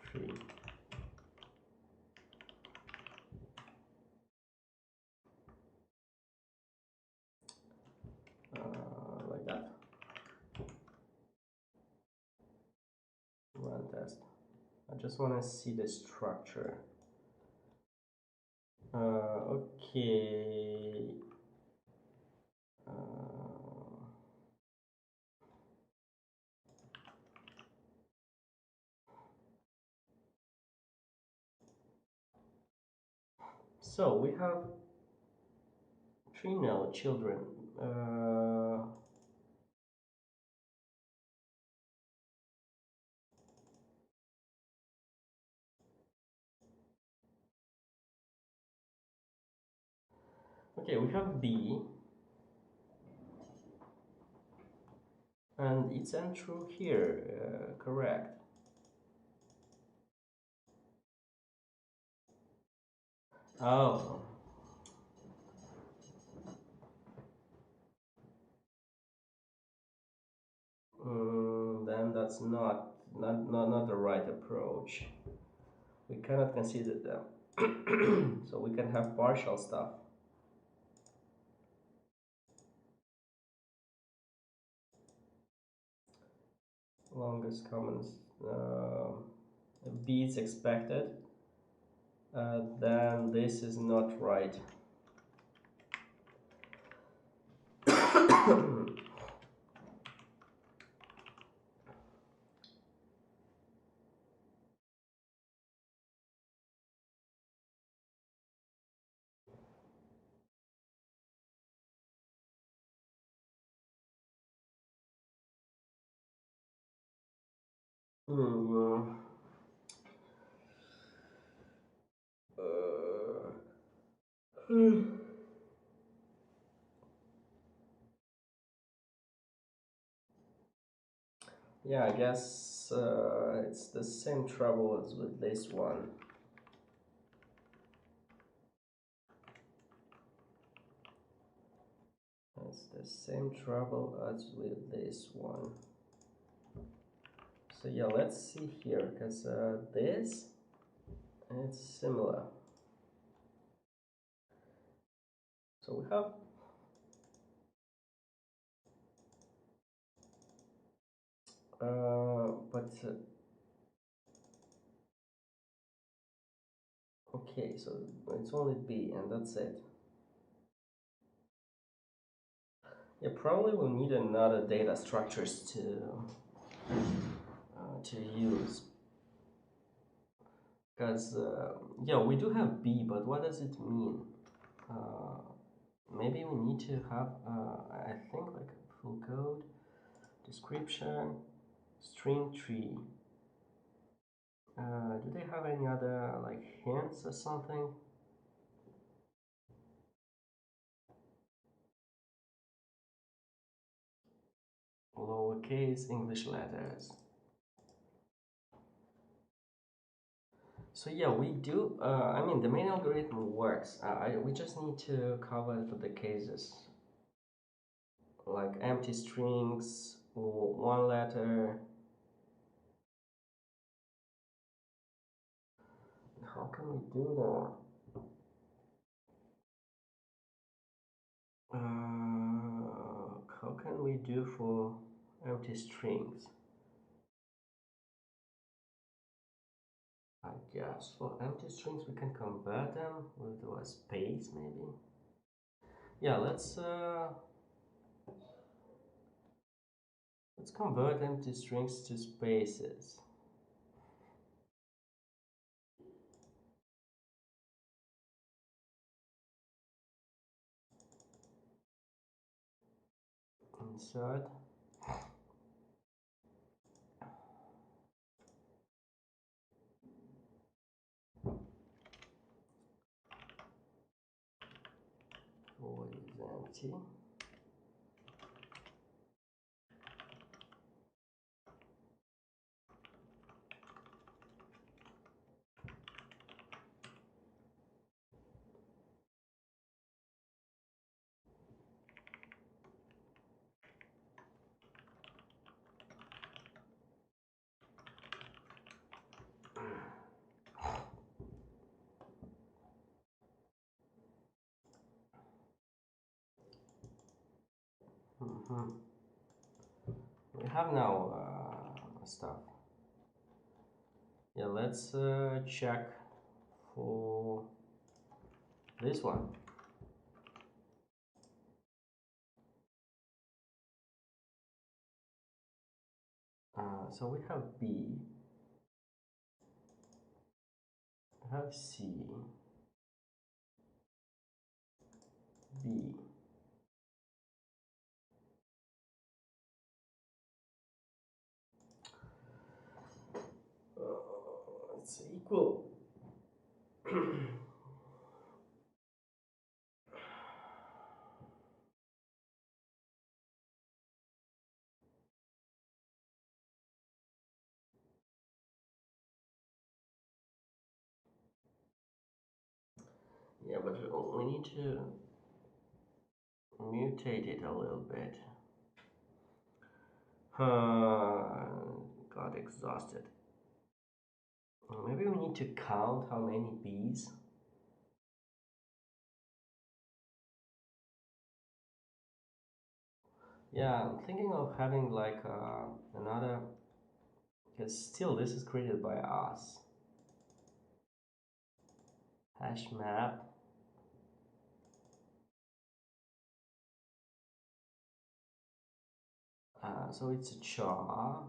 Tree. Like that. Run test. I just want to see the structure. Okay. So we have 3 node children. Okay, we have B, and it's untrue here, correct. Oh. Then that's not the right approach. We cannot consider them. So we can have partial stuff. longest common beats expected, then this is not right. Hmm. Yeah, I guess it's the same trouble as with this one. It's the same trouble as with this one. So yeah, let's see here, because this, it's similar. So we have okay, so it's only B and that's it. Yeah, probably we'll need another data structures to use. Because yeah, we do have B, but what does it mean? Maybe we need to have I think like a full code description string tree. Do they have any other like hints or something? Lowercase English letters. So yeah, we do. I mean, the main algorithm works. We just need to cover the cases, like empty strings or one letter. How can we do that? How can we do for empty strings? I guess for empty strings we can convert them with a space maybe. Yeah, let's convert empty strings to spaces. Insert. Void is empty. We have now stuff. Yeah, let's check for this one. So we have B, we have C, B. It's equal. Yeah, but we need to mutate it a little bit. Got exhausted. Maybe we need to count how many B's. Yeah, I'm thinking of having like another because still this is created by us. Hash map. So it's a char,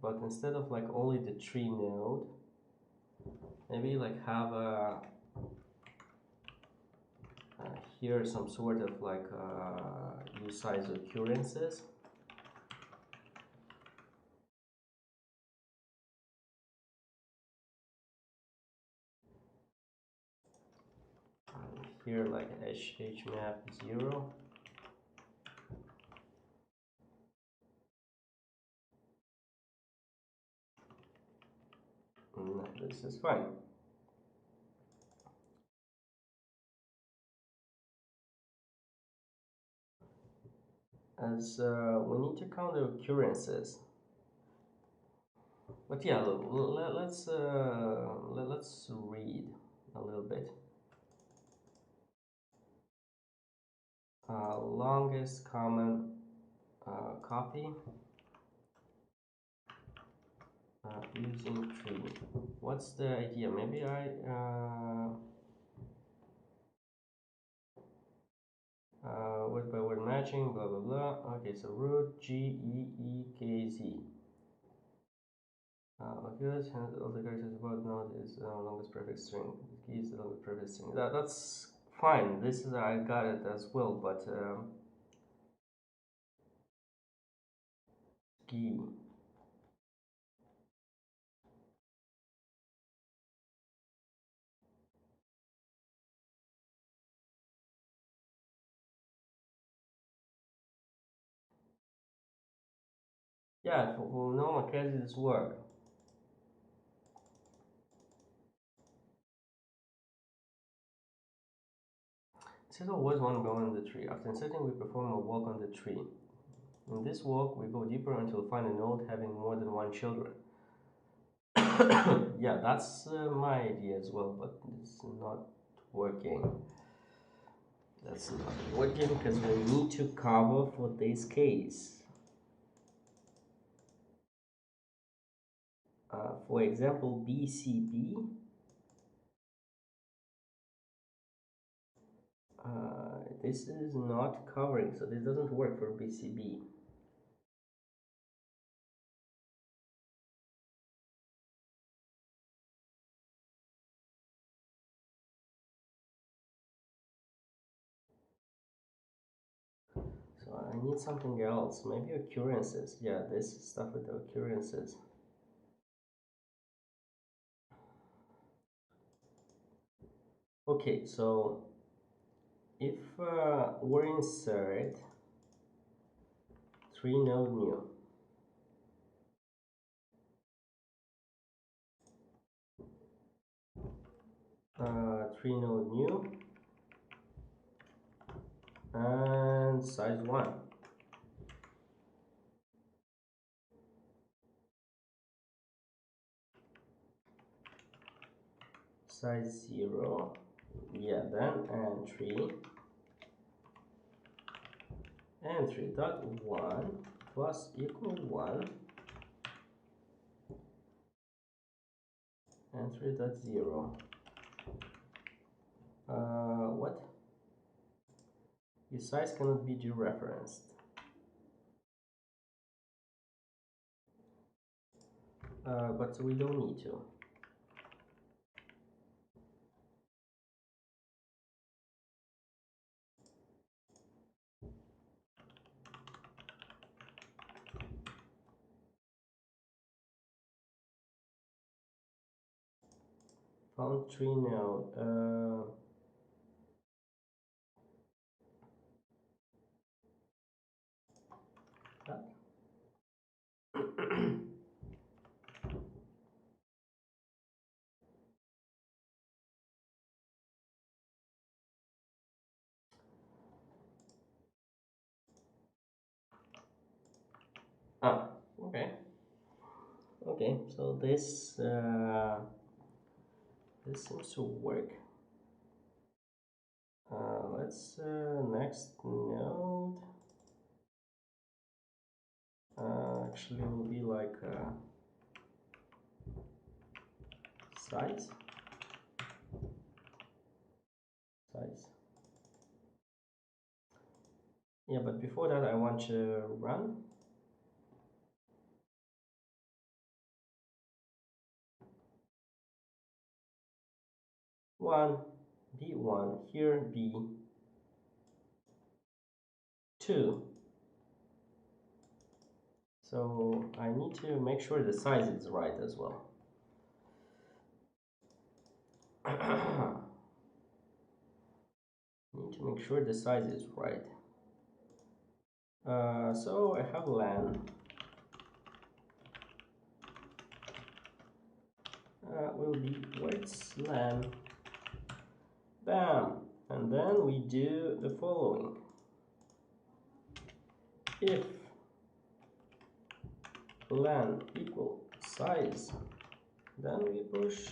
but instead of like only the tree node, maybe like have a here some sort of like use size occurrences. And here like hmap 0. No, this is fine. As we need to count the occurrences. But yeah, let's read a little bit. Longest common copy using tree. What's the idea? Maybe word by word matching, blah blah blah. Okay, so root GEEKZ. Because all the characters about node is longest prefix string. Key is the longest prefix string. That's fine. This is I got it as well, but key. Yeah, for normal cases work. This is always one going on the tree. After inserting, we perform a walk on the tree. In this walk, we go deeper until we find a node having more than one children. Yeah, that's my idea as well, but it's not working. That's not working because we need to cover for this case. For example, BCB. This is not covering, so this doesn't work for BCB. So I need something else, maybe occurrences. Yeah, this stuff with the occurrences. Okay, so if we insert tree node new, tree node new, and size 1. Size 0, yeah, then entry dot 1 plus equal 1 entry dot 0. What? Your size cannot be dereferenced. But we don't need to. Found tree node. Okay. Okay, so this seems to work. Let's next node actually will be like size. Yeah, but before that I want to run. B1 here, B2. So I need to make sure the size is right as well. Need to make sure the size is right. So I have len. Will be what's len. Bam! And then we do the following. If len equal size, then we push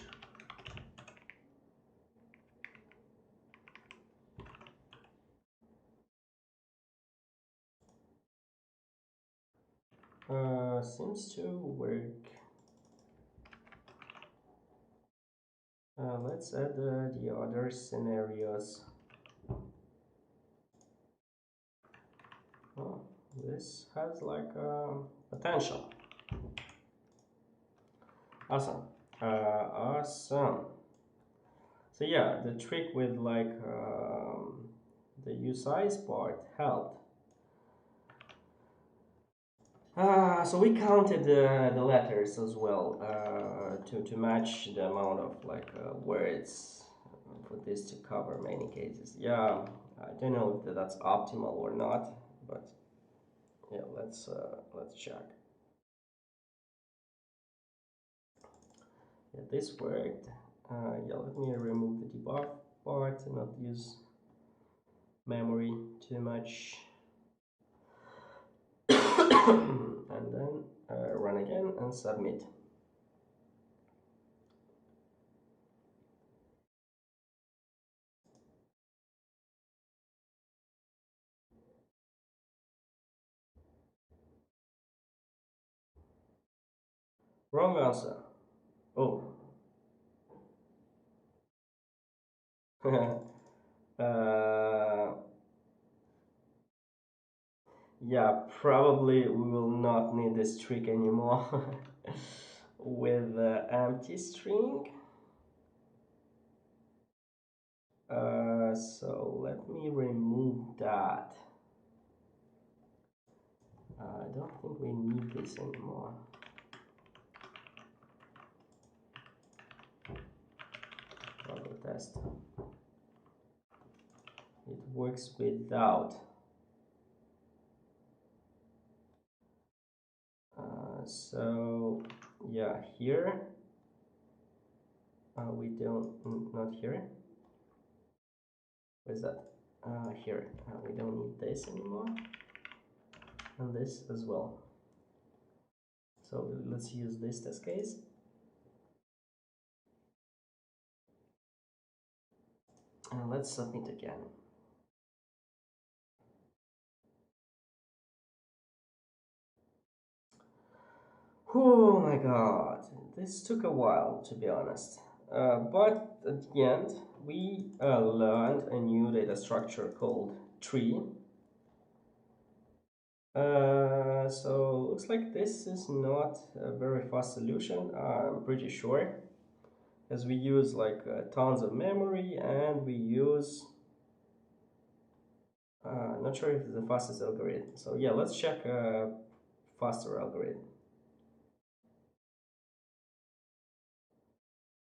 seems to work. Let's add the other scenarios. Oh, this has like potential. Awesome. Awesome. So yeah, the trick with like the usize part helped. So we counted the letters as well to match the amount of like words for this to cover many cases. Yeah, I don't know if that's optimal or not, but yeah, let's check. Yeah, this worked. Yeah, let me remove the debug part and not use memory too much. And then run again and submit. Wrong answer. Oh. Yeah, probably we will not need this trick anymore with empty string. So let me remove that. I don't think we need this anymore. Double test. It works without. So yeah, here we don't, not here. What is that? Here we don't need this anymore, and this as well. So let's use this test case. And let's submit again. Oh my god, this took a while to be honest. But at the end, we learned a new data structure called tree. So looks like this is not a very fast solution, I'm pretty sure, as we use like tons of memory and we use not sure if it's the fastest algorithm. So yeah, let's check a faster algorithm.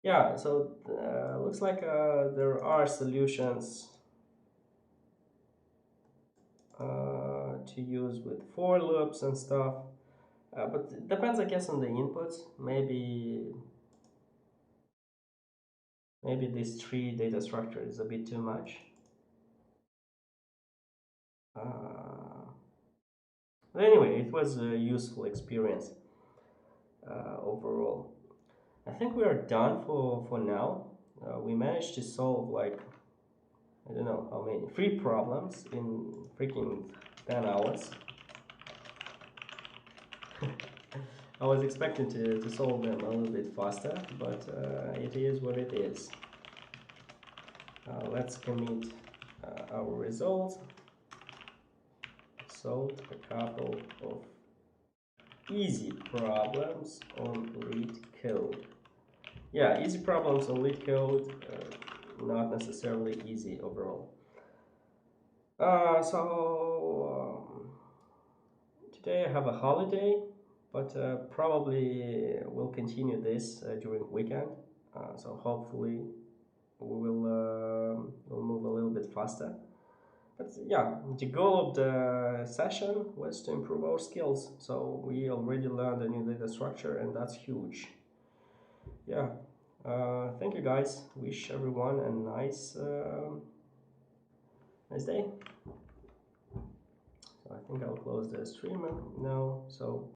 Yeah, so looks like there are solutions to use with for loops and stuff, but it depends, I guess, on the inputs. Maybe this tree data structure is a bit too much. But anyway, it was a useful experience overall. I think we are done for now. We managed to solve like, I don't know how many, 3 problems in freaking 10 hours. I was expecting to solve them a little bit faster, but it is what it is. Let's commit our results. Solved a couple of easy problems on LeetCode. Yeah, easy problems on LeetCode, not necessarily easy overall. Today I have a holiday, but probably we'll continue this during weekend. So hopefully we'll move a little bit faster. But yeah, the goal of the session was to improve our skills. So we already learned a new data structure, and that's huge. Yeah. Thank you guys. Wish everyone a nice day. So I think I'll close the stream now. So